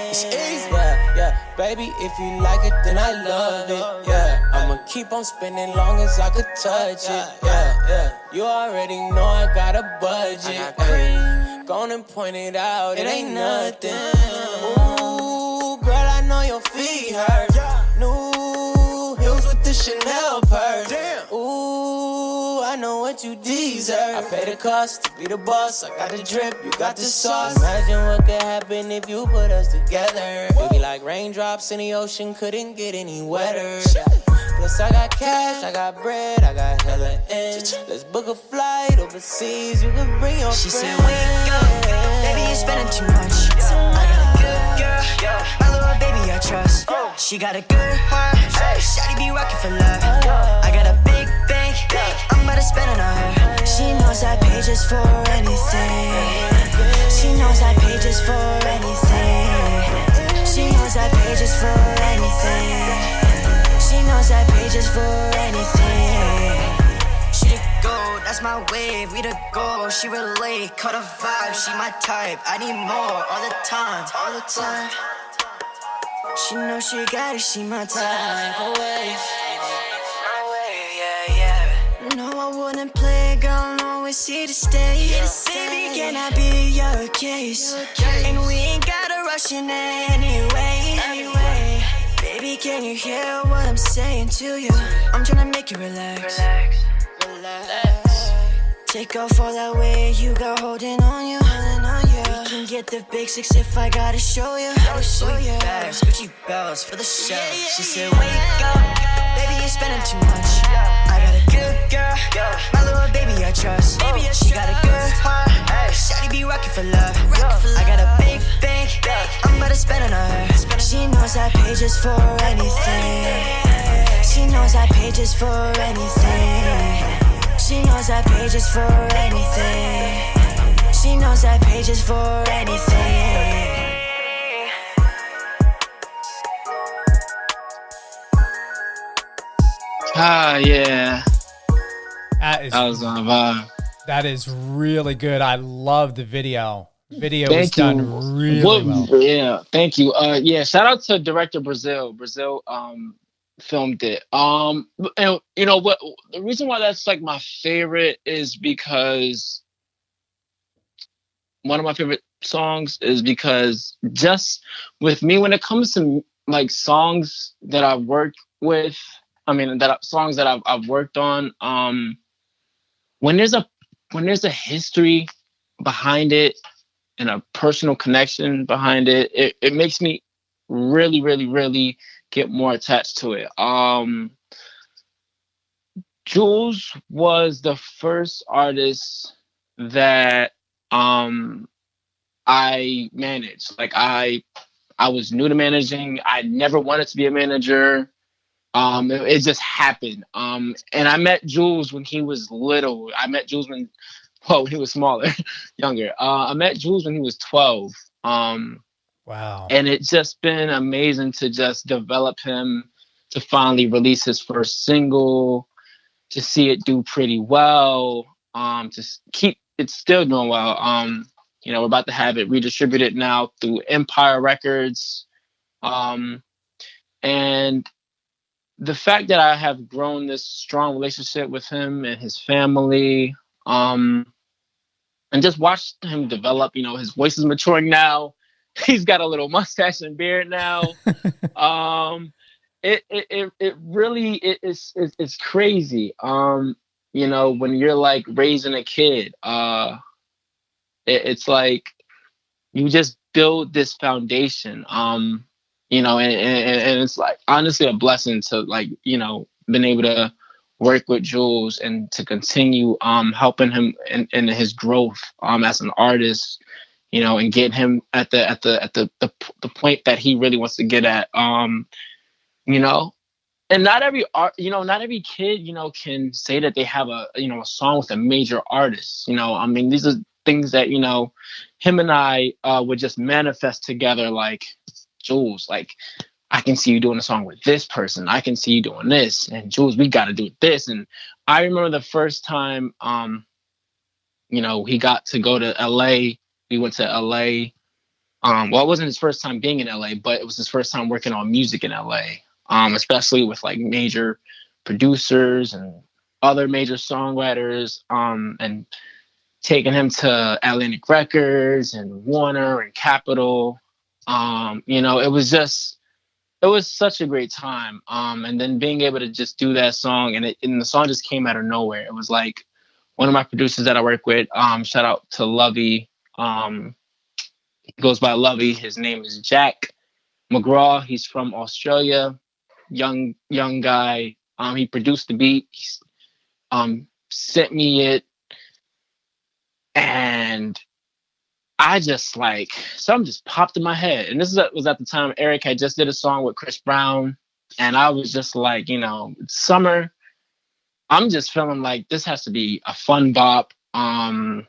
It's easy, yeah. Baby, if you like it, then I love it, yeah. I'ma keep on spending long as I could touch it, yeah. You already know I got a budget, ayy. Gone and point it out, it ain't nothing. Ooh, girl, I know your feet hurt. New heels with the Chanel purse. Ooh, I know what you deserve. I pay the cost to be the boss. I got the drip, you got the sauce. Imagine what could happen if you put us together. It'd be like raindrops in the ocean, couldn't get any wetter. Plus I got cash, I got bread, I got hella ends. Let's book a flight overseas, you can bring your She friends. said, wake up, baby, you're spending too much. I got a good girl, my little baby I trust. She got a good heart, shawty be rockin' for love. I got a big bank, I'm about to spend it on her. She knows I pay just for anything. She knows I pay just for anything. She knows I pay just for anything. She knows I pay just for anything. She the gold, that's my wave, we the gold. She relate, cut a vibe, she my type. I need more all the time, all the time. She knows she got it, she my type. My wave, yeah. No, I wouldn't play, girl, no, it's here to stay. Baby, can I be your case? And we ain't gotta rush in anyway. Baby, can you hear what I'm saying to you? I'm tryna make you relax. Take off all that weight you got holding on you. We can get the basics if I gotta show you. Louis bags, Gucci belts for the show. She said, wake up, baby, you're spending too much. I got a good girl, my little baby I trust. She got a good heart, shawty be rockin' for love. I got a big bank, I'm about to spend it on her. She knows I pay just for anything. She knows I pay just for anything. She knows I pay just for anything. She knows I pay just for anything. Yeah. That was my vibe. That is really good. I love the video. Video was done really well. Yeah, thank you. Shout out to director Brazil. Brazil filmed it. And you know what? The reason why that's like my favorite is because one of my favorite songs is because just with me, when it comes to like songs that I've worked with, songs that I've worked on, when there's a history behind it and a personal connection behind it, it makes me really, really, really get more attached to it. Jules was the first artist that I managed. Like I was new to managing. I never wanted to be a manager. It just happened. And I met Jules when he was little. I met Jules when he was smaller, younger. I met Jules when he was 12. Wow. And it's just been amazing to just develop him, to finally release his first single, to see it do pretty well, to keep it still doing well. We're about to have it redistributed now through Empire Records. And the fact that I have grown this strong relationship with him and his family, and just watched him develop, his voice is maturing now. He's got a little mustache and beard now. It really is crazy. When you're like raising a kid, it's like you just build this foundation. And it's like honestly a blessing to been able to work with Jules and to continue helping him in his growth as an artist, you know, and get him at the point that he really wants to get at, you know. And not every kid, you know, can say that they have a song with a major artist. You know, I mean, these are things that, you know, him and I would just manifest together. Like, Jules, like, I can see you doing a song with this person. I can see you doing this. And Jules, we got to do this. And I remember the first time, you know, he got to go to LA. We went to LA. Well, it wasn't his first time being in LA, but it was his first time working on music in LA. Especially with like major producers and other major songwriters, and taking him to Atlantic Records and Warner and Capitol. You know, it was such a great time. And then being able to just do that song, and the song just came out of nowhere. It was like one of my producers that I work with, shout out to Lovey. He goes by Lovey. His name is Jack McGraw. He's from Australia. Young guy. He produced the beat. Sent me it, and I just like something just popped in my head. And this was at the time Eric had just did a song with Chris Brown, and I was just like, you know, it's summer. I'm just feeling like this has to be a fun bop. And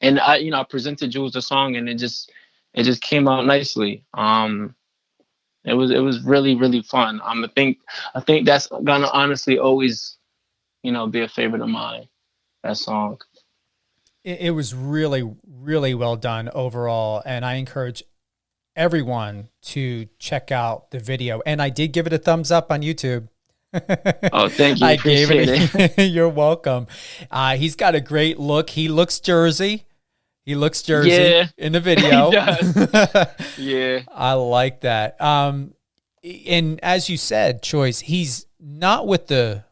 I presented Jules the song, and it just came out nicely. It was really, really fun. I think that's gonna honestly always, you know, be a favorite of mine, that song. It was really, really well done overall. And I encourage everyone to check out the video. And I did give it a thumbs up on YouTube. Oh, thank you. I gave it. You're welcome. He's got a great look. He looks Jersey. In the video. He does. Yeah. I like that. And as you said, Choyce, he's not with the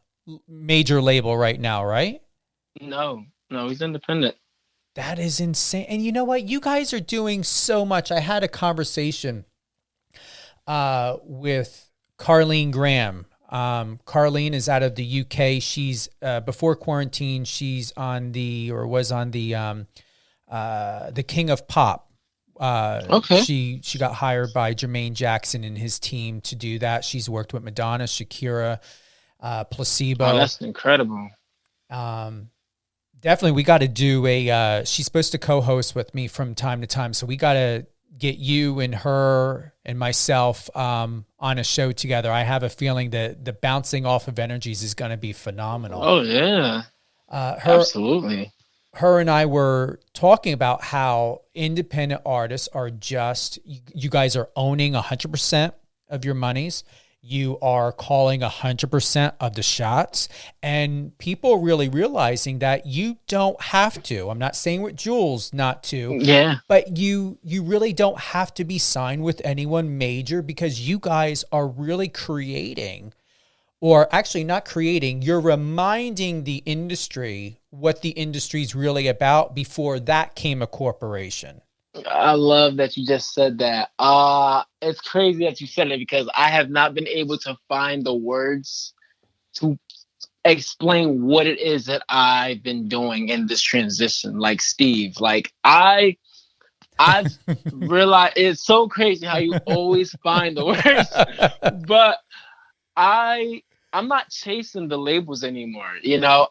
major label right now, right? No, he's independent. That is insane. And you know what? You guys are doing so much. I had a conversation with Carlene Graham. Carlene is out of the UK. She's before quarantine, she's was on the King of Pop. Okay. She got hired by Jermaine Jackson and his team to do that. She's worked with Madonna, Shakira, Placebo. Oh, that's incredible. Definitely, we got to do she's supposed to co-host with me from time to time, so we got to get you and her and myself on a show together. I have a feeling that the bouncing off of energies is going to be phenomenal. Oh yeah, absolutely. Her and I were talking about how independent artists are just, you guys are owning 100% of your monies. You are calling 100% of the shots, and people really realizing that you don't have to. I'm not saying with Jules not to, yeah, but you really don't have to be signed with anyone major, because you guys are really creating, or actually not creating, you're reminding the industry what the industry's really about before that came a corporation. I love that you just said that. It's crazy that you said it, because I have not been able to find the words to explain what it is that I've been doing in this transition. Like, Steve, like I've realized it's so crazy how you always find the words, but I'm not chasing the labels anymore, you know.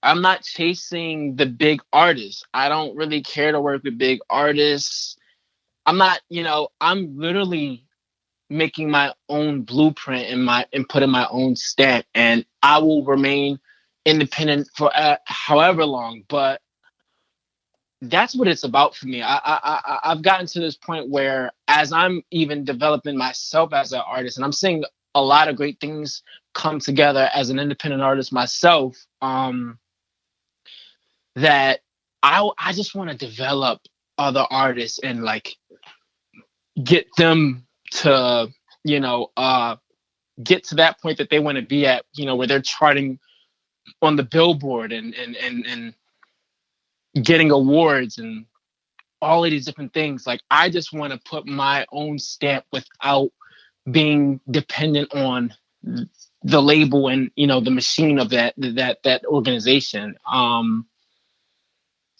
I'm not chasing the big artists. I don't really care to work with big artists. I'm not, you know, I'm literally making my own blueprint and putting my own stamp, and I will remain independent for however long. But that's what it's about for me. I've gotten to this point where, as I'm even developing myself as an artist, and I'm seeing a lot of great things come together as an independent artist myself, that I just want to develop other artists and like get them to, you know, get to that point that they want to be at, you know, where they're charting on the Billboard and getting awards and all of these different things. Like, I just want to put my own stamp without being dependent on the label and, you know, the machine of that organization.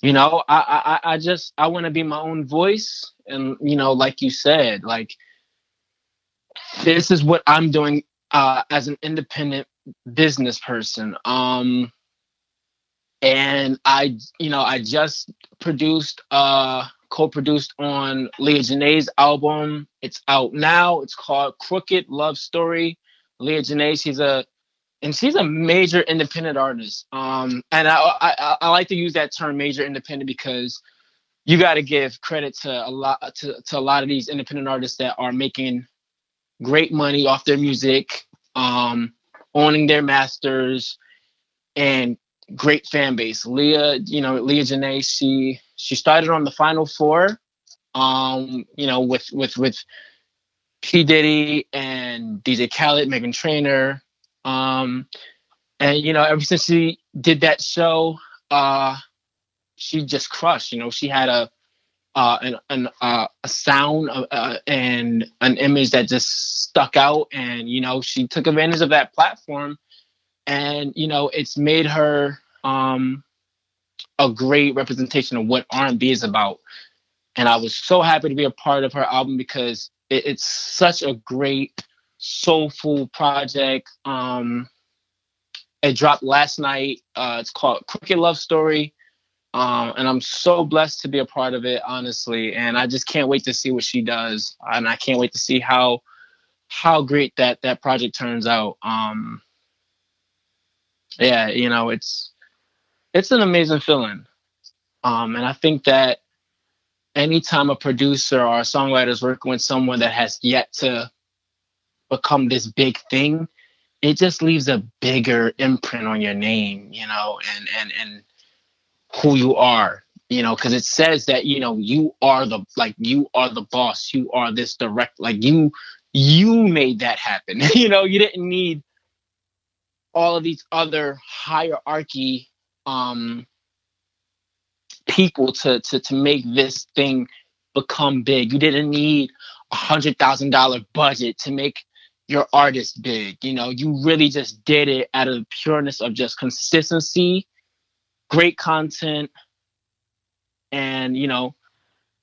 You know, I want to be my own voice. And, you know, like you said, like, this is what I'm doing as an independent business person. And I just co-produced on Leah Janae's album. It's out now. It's called Crooked Love Story. Leah Janae, she's a major independent artist. And I like to use that term, major independent, because you got to give credit to a lot of these independent artists that are making great money off their music, owning their masters, and great fan base. Leah Janae, she started on the Final Four, you know, with P. Diddy and DJ Khaled, Meghan Trainor. And, you know, ever since she did that show, she just crushed. You know, she had a sound and an image that just stuck out. And, you know, she took advantage of that platform. And, you know, it's made her a great representation of what R&B is about. And I was so happy to be a part of her album because it's such a great, soulful project. It dropped last night. It's called Crooked Love Story. And I'm so blessed to be a part of it, honestly. And I just can't wait to see what she does. And I can't wait to see how great that project turns out. Yeah, you know, it's an amazing feeling. And I think that anytime a producer or a songwriter is working with someone that has yet to become this big thing, it just leaves a bigger imprint on your name, you know, and who you are, you know, because it says that, you know, you are the boss, you are this direct, like you made that happen. You know, you didn't need all of these other hierarchy people to make this thing become big. You didn't need $100,000 budget to make your artist big. You know, you really just did it out of the pureness of just consistency, great content, and, you know,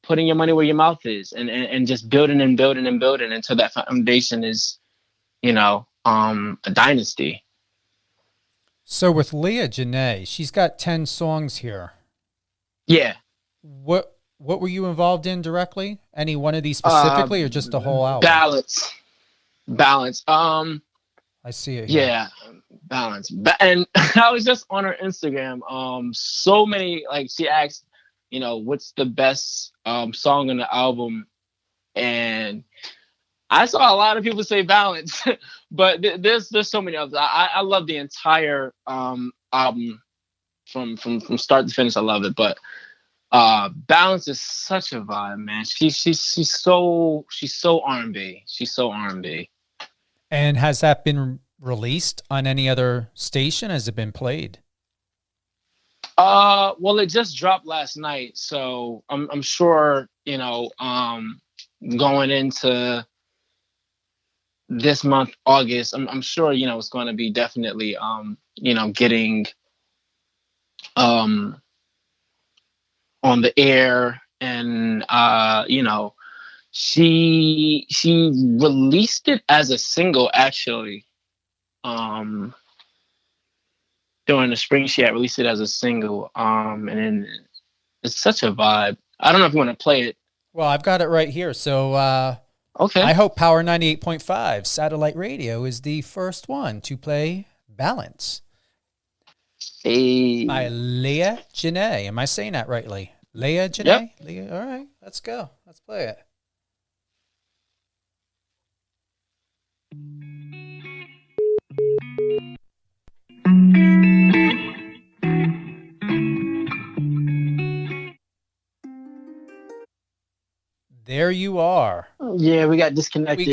putting your money where your mouth is, and just building and building and building until that foundation is, you know, a dynasty. So with Leah Janae, she's got 10 songs here. Yeah. What were you involved in directly? Any one of these specifically, or just the whole album? Balance. I see it here. Yeah, balance. And I was just on her Instagram. So many, like, she asked, you know, what's the best song on the album, and I saw a lot of people say Balance, but there's so many others. I love the entire album from start to finish. I love it, but Balance is such a vibe, man. She's so R&B. She's so R&B. And has that been released on any other station? Has it been played? Well, it just dropped last night, so I'm sure, you know, going into this month, August, I'm sure, you know, it's going to be definitely, you know, getting on the air. And you know, she released it as a single, actually. During the spring, she had released it as a single, and then it's such a vibe. I don't know if you want to play it. Well, I've got it right here. So okay. I hope Power 98.5 satellite radio is the first one to play Balance. Hey. By Leah Janae. Am I saying that rightly? Leah Janae? Yep. Leah. All right, let's go. Let's play it. There you are. Yeah, we got disconnected.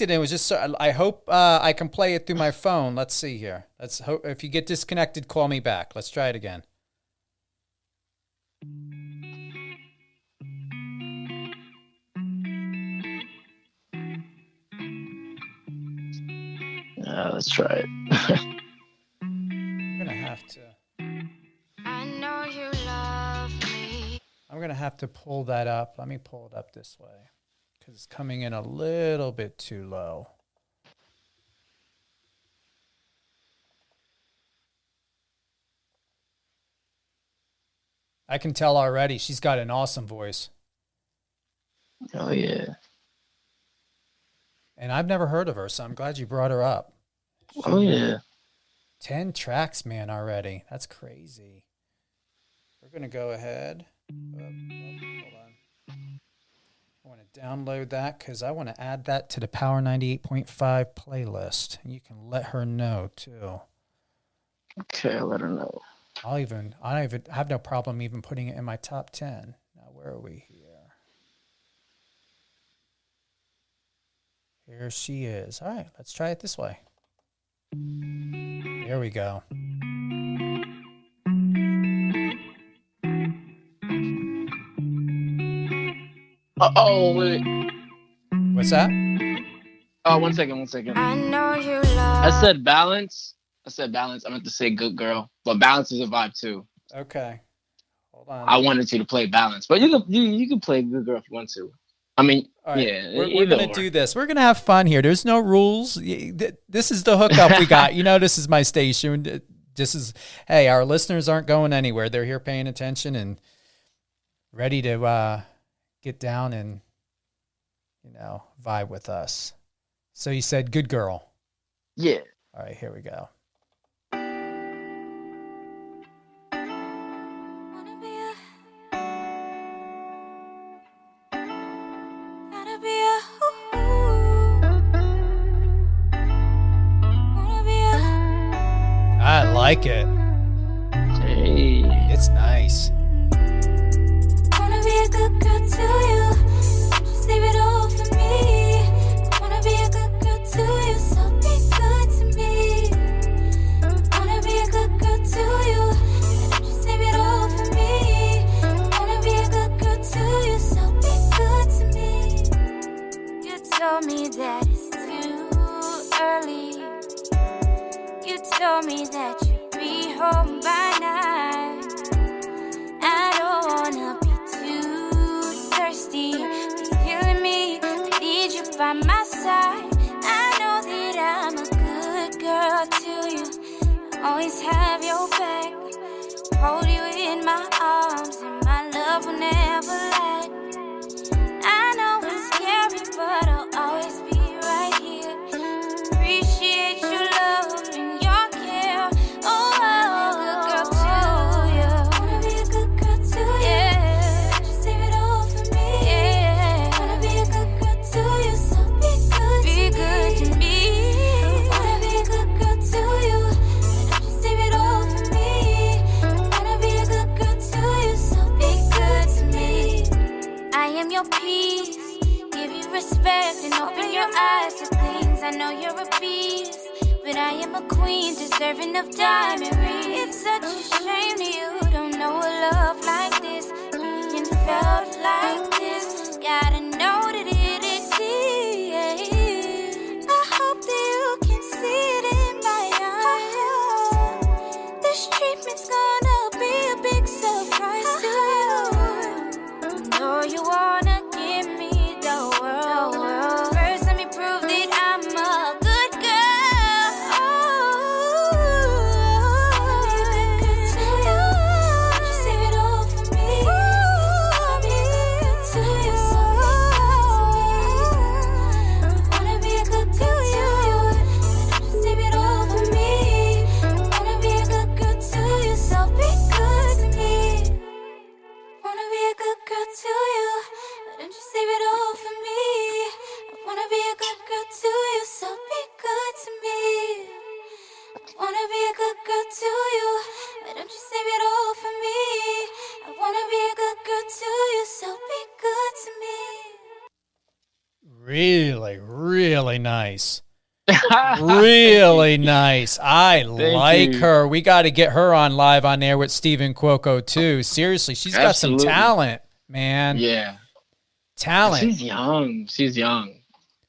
And it was just. I hope I can play it through my phone. Let's see here. Let's hope. If you get disconnected, call me back. Let's try it again. Let's try it. I'm gonna have to. I know you love me. I'm gonna have to pull that up. Let me pull it up this way because it's coming in a little bit too low. I can tell already she's got an awesome voice. Oh, yeah. And I've never heard of her, so I'm glad you brought her up. Oh, yeah. 10 tracks, man, already. That's crazy. We're going to go ahead. Hold on. I want to download that because I want to add that to the Power 98.5 playlist. And you can let her know, too. Okay, I'll let her know. I have no problem even putting it in my top 10. Now, where are we here? Here she is. All right, let's try it this way. There we go. Oh, wait. What's that? Oh, one second. I know you love. I said balance. I meant to say good girl, but balance is a vibe too. Okay. Hold on. I wanted you to play balance, but you can play good girl if you want to. I mean, right. Yeah. We're going to do this. We're going to have fun here. There's no rules. This is the hookup we got. You know, this is my station. Hey, our listeners aren't going anywhere. They're here paying attention and ready to get down and, vibe with us. So you said good girl. Yeah. All right, here we go. I like it. Hey. It's nice. Wanna be a good girl to you. Just leave it all for me. Wanna be a good girl to you, so be good to me. Wanna be a good girl to you. Just leave it all for me. Wanna be a good girl to you, so be good to me. You told me that it's too early. You told me that you'd be home by 9. I don't wanna be too thirsty. It's killing me. I need you by my side. I know that I'm a good girl to you. I always have your back. Hold you in my arms, and my love will never lag. I know it's scary, but I'll always be right here. Appreciate your love and your care. Oh, good girl to you. Wanna be a good girl to you. Yeah, just save it all for me. Yeah, wanna be a good girl to you, so be good to me. Wanna be a good girl to you, just save it all for me. Wanna be a good girl to you, so be good to me. I am your peace. Give you respect and open your eyes to things. I know you're a beast, but I am a queen deserving of diamond rings. It's such a shame that you don't know a love like this, being felt like this. Gotta know that it exists. I hope that you can see it in my eyes. This treatment's gonna be a big surprise to you. I know you wanna give me the world. First, let me prove that I'm a good girl. Just save it all for me. Wanna be a good girl to you, so wanna be a good girl to you. Just save it all for me. Wanna be a good girl to you, so be good to me. Wanna be a good girl to you, but don't you save it all for me. I wanna be a good girl to you, so be good to me. Wanna be a good girl to you, but don't you save it all for me. I wanna be a good girl to you, so be good to me. Really, really nice. Really nice. I like you. her. We got to get her on live on there with Stephen Cuoco too. Seriously, she's got Absolutely. some talent, man. Yeah. Talent. She's young.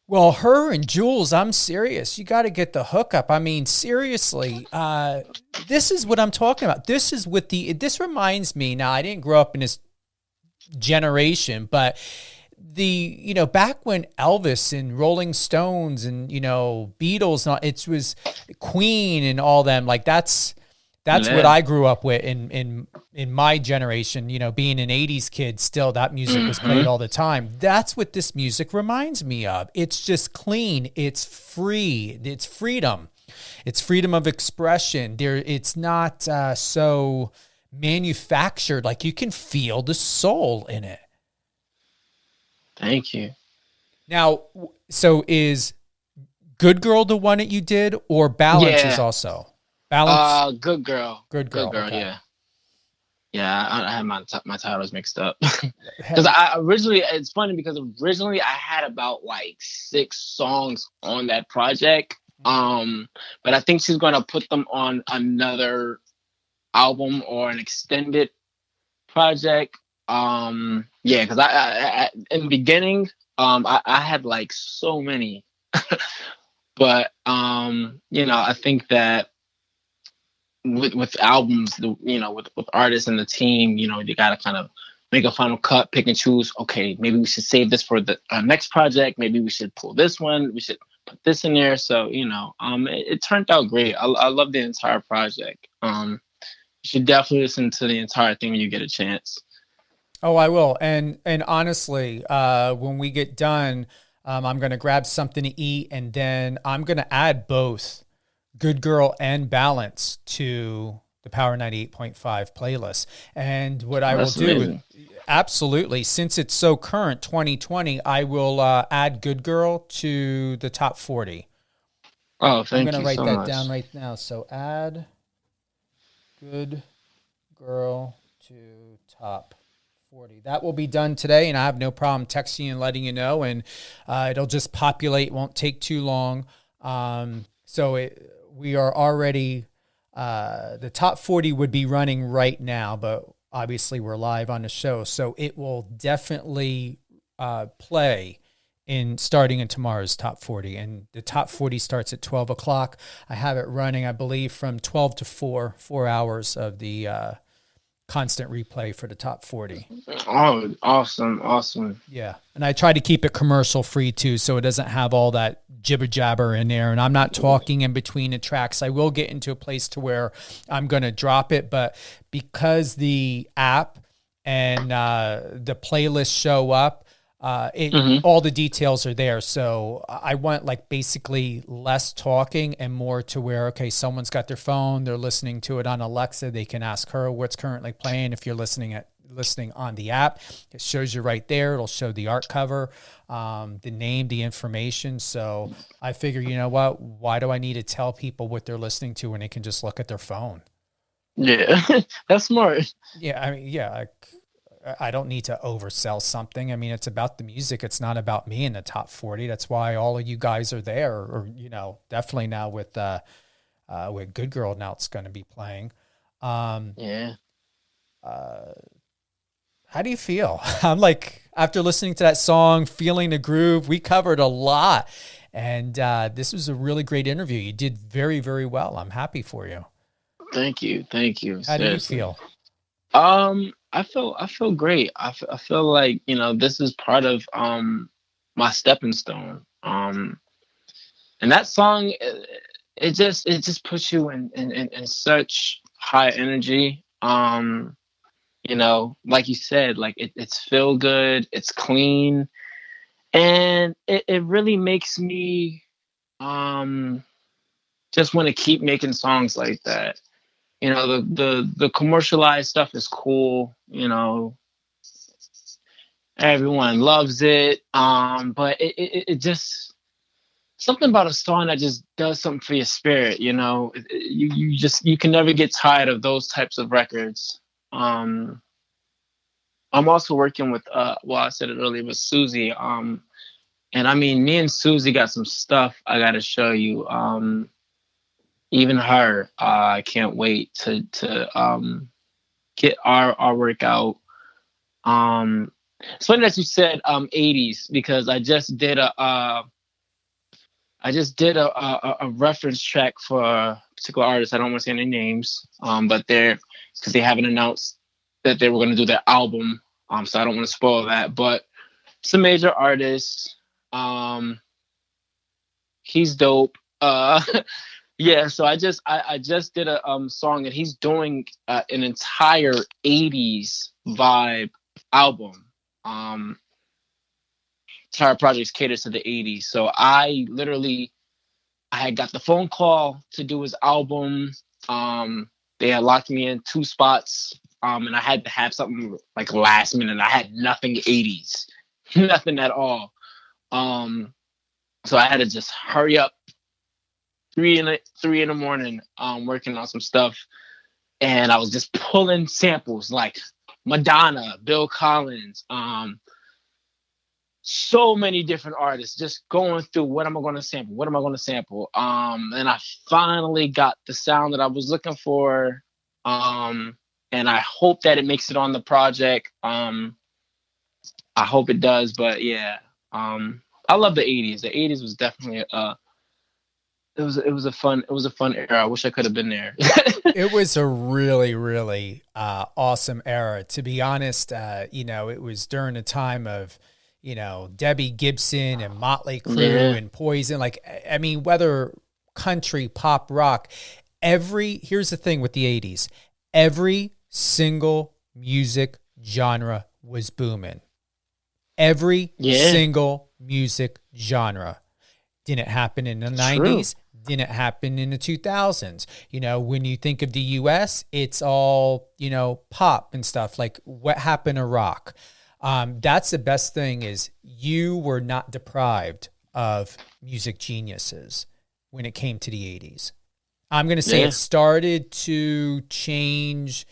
Well, her and Jules, I'm serious. You got to get the hookup. I mean, seriously, this is what I'm talking about. This reminds me, now I didn't grow up in this generation, but back when Elvis and Rolling Stones and, Beatles, it was Queen and all them, like that's what I grew up with in my generation, being an 80s kid, still that music was played all the time. That's what this music reminds me of. It's just clean. It's free. It's freedom. It's freedom of expression. It's not so manufactured. Like you can feel the soul in it. Thank you. Now, so is Good Girl the one that you did, or Balance is also? Balance? Good Girl. Good Girl, okay. Yeah. Yeah, I had my titles mixed up. Because it's funny because originally I had about like 6 songs on that project. But I think she's going to put them on another album or an extended project. Because I in the beginning, I had like so many. But, I think that with albums, with artists and the team, you got to kind of make a final cut, pick and choose. Okay, maybe we should save this for the next project. Maybe we should pull this one. We should put this in there. So, it turned out great. I love the entire project. You should definitely listen to the entire thing when you get a chance. Oh, I will. And honestly, when we get done, I'm going to grab something to eat, and then I'm going to add both Good Girl and Balance to the Power 98.5 playlist. And what I will do, absolutely, since it's so current, 2020, I will add Good Girl to the top 40. Oh, thank you. I'm going to write so that much. down right now. So add Good Girl to top 40. That will be done today, and I have no problem texting and letting you know, and it'll just populate. Won't take too long. We are already, the top 40 would be running right now, but obviously we're live on the show. So it will definitely play starting in tomorrow's top 40. And the top 40 starts at 12 o'clock. I have it running, I believe, from 12 to 4 hours of the constant replay for the top 40. Oh, awesome. Yeah. And I try to keep it commercial free too, so it doesn't have all that jibber jabber in there. And I'm not talking in between the tracks. I will get into a place to where I'm going to drop it, but because the app and the playlist show up, all the details are there. So I want like basically less talking and more to where, okay, someone's got their phone, they're listening to it on Alexa, they can ask her what's currently playing. If you're listening on the app, it shows you right there. It'll show the art cover, the name, the information. So I figure, you know what, why do I need to tell people what they're listening to when they can just look at their phone? Yeah, that's smart. Yeah. I mean, yeah, I don't need to oversell something. I mean, it's about the music. It's not about me in the top 40. That's why all of you guys are there, or, definitely now with Good Girl, now it's going to be playing. Yeah. How do you feel? I'm like, after listening to that song, feeling the groove, we covered a lot, and this was a really great interview. You did very, very well. I'm happy for you. Thank you. How do you feel? I feel great. I feel like, this is part of my stepping stone. And that song, it just puts you in such high energy. Like you said, like it's feel good, it's clean, and it really makes me just want to keep making songs like that. The commercialized stuff is cool, everyone loves it. But it just, something about a song that just does something for your spirit, you can never get tired of those types of records. I'm also working with, I said it earlier, with Susie. And I mean, me and Susie got some stuff I got to show you. Even her, I can't wait to get our work out. It's funny that you said 80s, because I just did a I just did a reference track for a particular artist. I don't want to say any names, but because they haven't announced that they were going to do their album, so I don't want to spoil that. But it's a major artist. He's dope. Yeah, so I just did a song, and he's doing an entire 80s vibe album. Entire project's catered to the 80s. So I had got the phone call to do his album. They had locked me in 2 spots, and I had to have something like last minute. I had nothing 80s, nothing at all. So I had to just hurry up. 3 in the morning, working on some stuff, and I was just pulling samples like Madonna, Bill Collins, so many different artists, just going through what am I going to sample, and I finally got the sound that I was looking for, and I hope that it makes it on the project. I hope it does, but yeah, I love the 80s. The 80s was definitely It was a fun era. I wish I could have been there. It was a really, really awesome era. To be honest, it was during a time of, Debbie Gibson and Motley Crue and Poison. Like, I mean, whether country, pop, rock, here's the thing with the 80s, every single music genre was booming. Every single music genre. Didn't happen in the 90s. Didn't happen in the 2000s. When you think of the US, it's all, pop and stuff. Like, what happened to rock? That's the best thing, is you were not deprived of music geniuses when it came to the 80s. I'm going to say it started to change.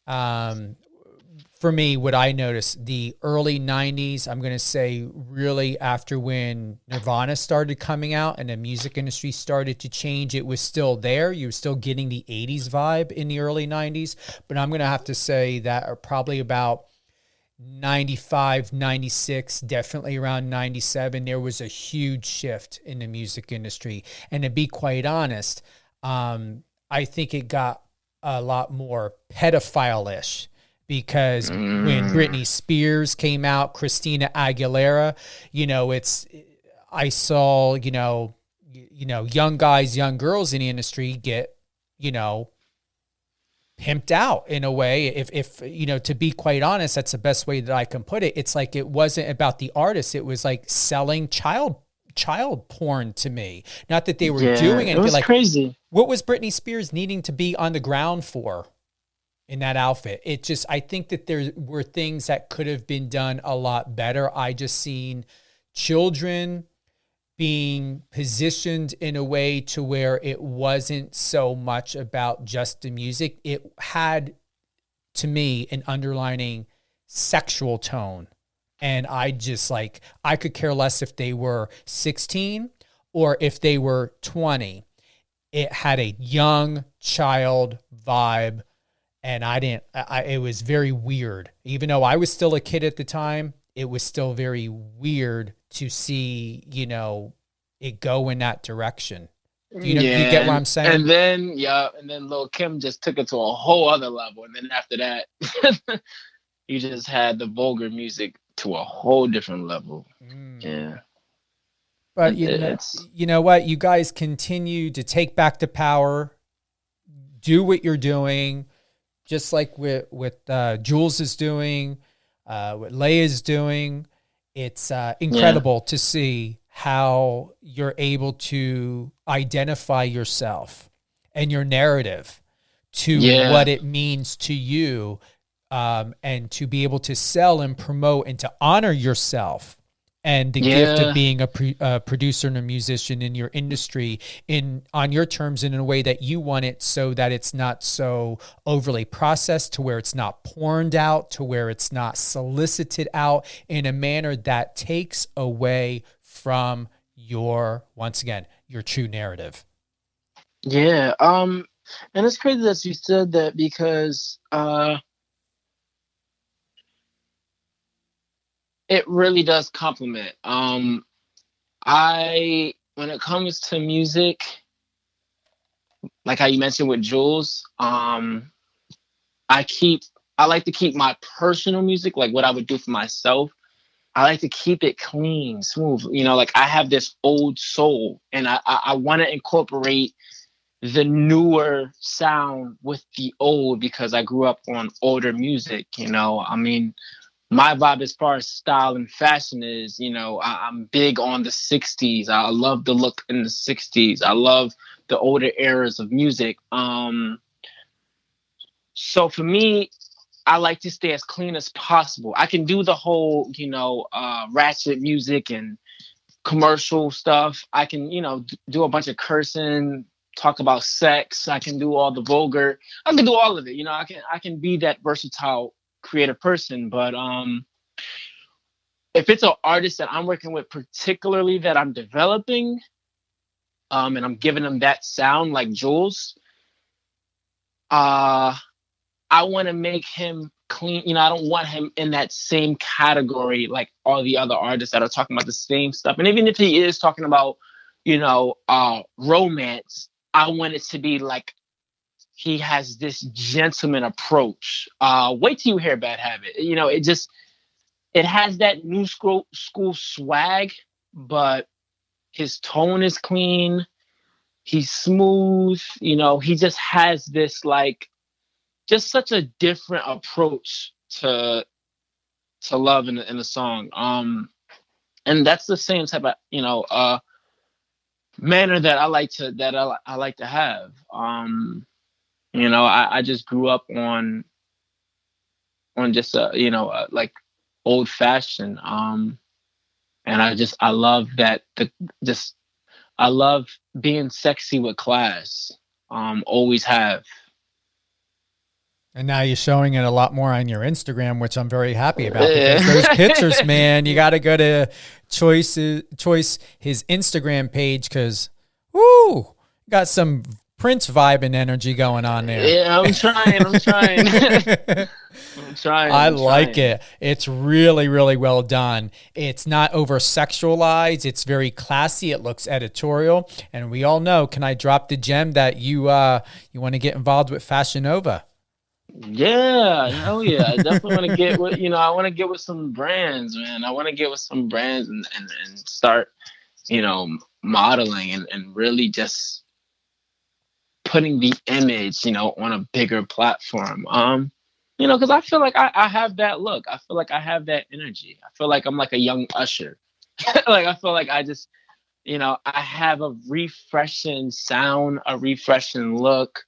For me, what I noticed, the early 90s, I'm going to say really after when Nirvana started coming out and the music industry started to change, it was still there. You were still getting the 80s vibe in the early 90s. But I'm going to have to say that probably about 95, 96, definitely around 97, there was a huge shift in the music industry. And to be quite honest, I think it got a lot more pedophile-ish. Because when Britney Spears came out, Christina Aguilera, I saw, young guys, young girls in the industry get, pimped out in a way. If to be quite honest, that's the best way that I can put it. It's like, it wasn't about the artist. It was like selling child porn to me. Not that they were doing anything. It was like, crazy. What was Britney Spears needing to be on the ground for? In that outfit, I think that there were things that could have been done a lot better. I just seen children being positioned in a way to where it wasn't so much about just the music. It had, to me, an underlining sexual tone. And I could care less if they were 16 or if they were 20. It had a young child vibe. And it was very weird. Even though I was still a kid at the time, it was still very weird to see, it go in that direction. You get what I'm saying? And then Lil' Kim just took it to a whole other level. And then after that, you just had the vulgar music to a whole different level. Yeah. But you know what? You guys continue to take back the power, do what you're doing. Just like what Jules is doing, what Leia is doing, it's incredible to see how you're able to identify yourself and your narrative to what it means to you, and to be able to sell and promote and to honor yourself and the gift of being a producer and a musician in your industry on your terms and in a way that you want it, so that it's not so overly processed, to where it's not porned out, to where it's not solicited out in a manner that takes away from once again, your true narrative. Yeah. And it's crazy that you said that, because it really does compliment. I when it comes to music, like how you mentioned with Jules, I like to keep my personal music, like what I would do for myself. I like to keep it clean, smooth. You know, like I have this old soul, and I want to incorporate the newer sound with the old because I grew up on older music. You know, I mean, my vibe as far as style and fashion is, you know, I'm big on the 60s. I love the look in the 60s. I love the older eras of music. So for me, I like to stay as clean as possible. I can do the whole, you know, ratchet music and commercial stuff. I can, you know, do a bunch of cursing, talk about sex. I can do all the vulgar. I can do all of it. You know, I can be that versatile, creative person. But if it's an artist that I'm working with, particularly that I'm developing, and I'm giving them that sound like Jules, I want to make him clean. You know, I don't want him in that same category like all the other artists that are talking about the same stuff. And even if he is talking about, you know, romance, I want it to be like he has this gentleman approach. Wait till you hear Bad Habit. You know, it has that new school swag, but his tone is clean. He's smooth. You know, he just has this like, just such a different approach to love in the song. And that's the same type of, you know, manner that I like to have. You know, I just grew up on just you know, like old fashioned. And I love that I love being sexy with class. Always have. And now you're showing it a lot more on your Instagram, which I'm very happy about because those pictures, man, you got to go to Choyce, his Instagram page, because, woo, got some Prince vibe and energy going on there. Yeah, I'm trying. I like it. It's really, really well done. It's not over sexualized. It's very classy. It looks editorial. And we all know, can I drop the gem that you want to get involved with Fashion Nova? Yeah, hell yeah. I definitely want to get with, you know, I want to get with some brands, man. I want to get with some brands and start, you know, modeling and really just putting the image, you know, on a bigger platform. You know, because I feel like I have that look. I feel like I have that energy. I feel like I'm like a young Usher. Like, I feel like I just, you know, I have a refreshing sound, a refreshing look.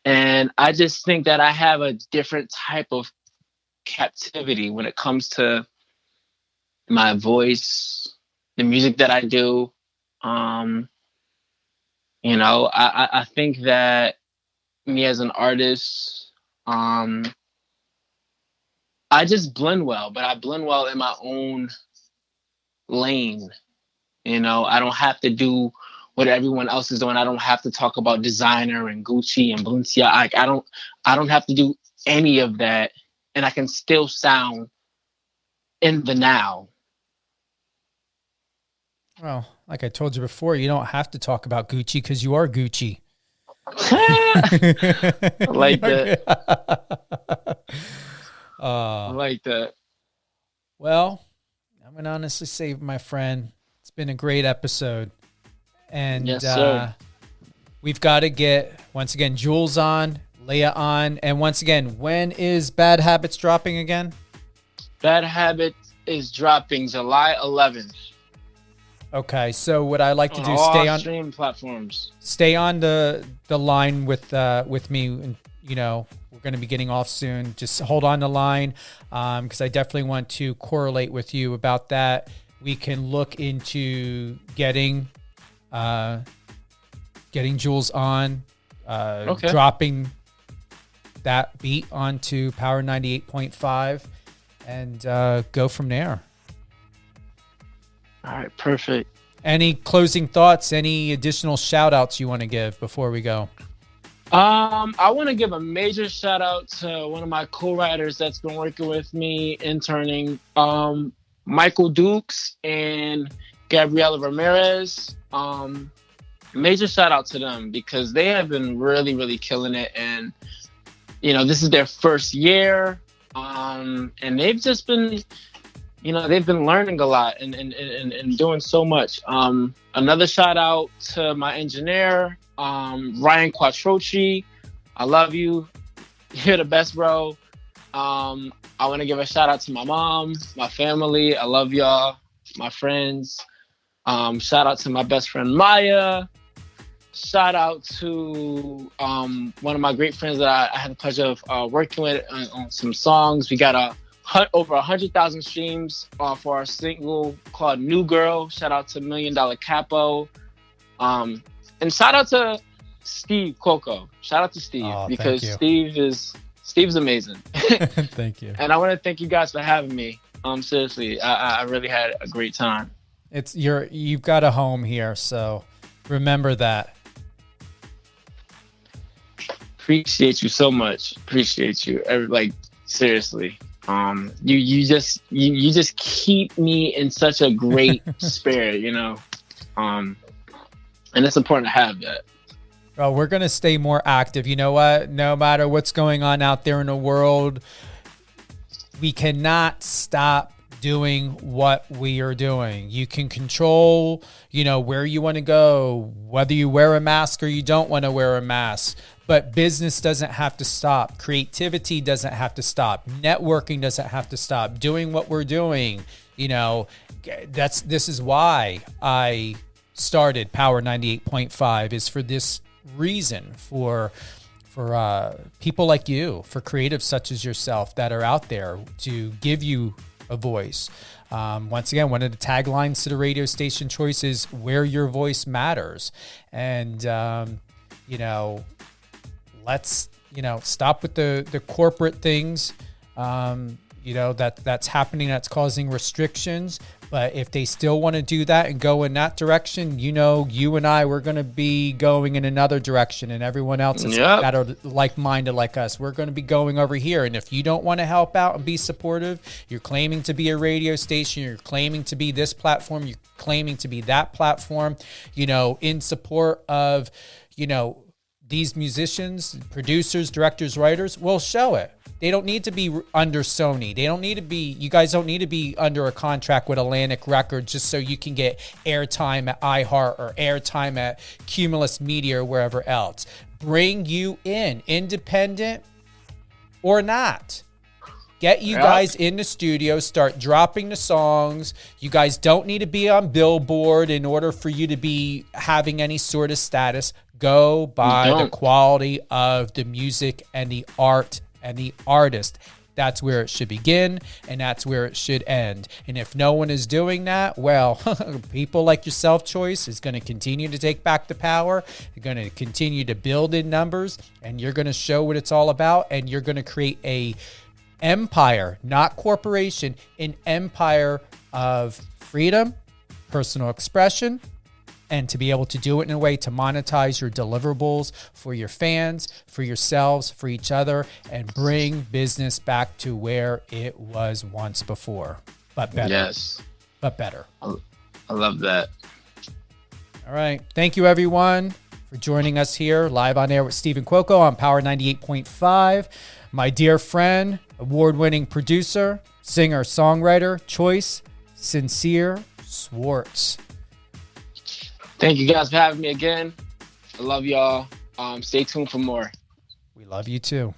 And I just think that I have a different type of captivity when it comes to my voice, the music that I do. You know, I think that me as an artist, I just blend well, but I blend well in my own lane. You know, I don't have to do what everyone else is doing. I don't have to talk about designer and Gucci and Balenciaga. I don't have to do any of that, and I can still sound in the now. Well, like I told you before, you don't have to talk about Gucci because you are Gucci. I like that. I like that. Well, I'm going to honestly say, my friend, it's been a great episode. And yes, sir. We've got to get, once again, Jules on, Leah on. And once again, when is Bad Habits dropping again? Bad Habits is dropping July 11th. Okay, so what I like to do, all stay on streaming platforms. Stay on the line with me, and you know we're going to be getting off soon. Just hold on the line, because I definitely want to correlate with you about that. We can look into getting Jules on, dropping that beat onto Power 98.5, and go from there. All right, perfect. Any closing thoughts? Any additional shout outs you want to give before we go? I want to give a major shout out to one of my co-writers that's been working with me, interning, Michael Dukes and Gabriela Ramirez. Major shout out to them because they have been really, really killing it. And, you know, this is their first year. And they've just been, you know, they've been learning a lot and doing so much. Another shout out to my engineer, Ryan Quattrochi. I love you. You're the best, bro. I want to give a shout out to my mom, my family. I love y'all, my friends. Shout out to my best friend, Maya. Shout out to one of my great friends that I had the pleasure of working with on some songs. We got over 100,000 streams for our single called New Girl. Shout out to $1 Million Capo. And shout out to Steve Cuoco. Shout out to Steve because Steve's amazing. Thank you. And I want to thank you guys for having me. Seriously, I really had a great time. You've got a home here, so remember that. Appreciate you so much. Appreciate you. Seriously. You just keep me in such a great spirit, you know. And it's important to have that. Well, we're going to stay more active. You know what? No matter what's going on out there in the world, we cannot stop doing what we are doing. You can control, you know, where you want to go, whether you wear a mask or you don't want to wear a mask. But business doesn't have to stop. Creativity doesn't have to stop. Networking doesn't have to stop. Doing what we're doing, you know, this is why I started Power 98.5 is for this reason, for people like you, for creatives such as yourself that are out there to give you a voice. Once again, one of the taglines to the radio station Choyce is where your voice matters. And, you know, let's, you know, stop with the corporate things, you know, that's happening, that's causing restrictions. But if they still want to do that and go in that direction, you know, you and I, we're going to be going in another direction, and everyone else that are like-minded like us, we're going to be going over here. And if you don't want to help out and be supportive, you're claiming to be a radio station, you're claiming to be this platform, you're claiming to be that platform, you know, in support of, you know, these musicians, producers, directors, writers, will show it. They don't need to be under Sony. They don't need to be, you guys don't need to be under a contract with Atlantic Records just so you can get airtime at iHeart or airtime at Cumulus Media or wherever else. Bring you in, independent or not. Get you guys in the studio, start dropping the songs. You guys don't need to be on Billboard in order for you to be having any sort of status. Go by the quality of the music and the art and the artist. That's where it should begin, and that's where it should end. And if no one is doing that, well, people like yourself, Choyce, is going to continue to take back the power. You're going to continue to build in numbers, and you're going to show what it's all about, and you're going to create a empire, not corporation, an empire of freedom, personal expression, and to be able to do it in a way to monetize your deliverables for your fans, for yourselves, for each other, and bring business back to where it was once before, but better. Yes. But better. I love that. All right. Thank you, everyone, for joining us here live on air with Stephen Cuoco on Power 98.5. My dear friend, award-winning producer, singer-songwriter, Choyce Sincere Schwartz. Thank you guys for having me again. I love y'all. Stay tuned for more. We love you too.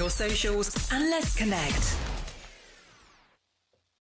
Socials and let's connect.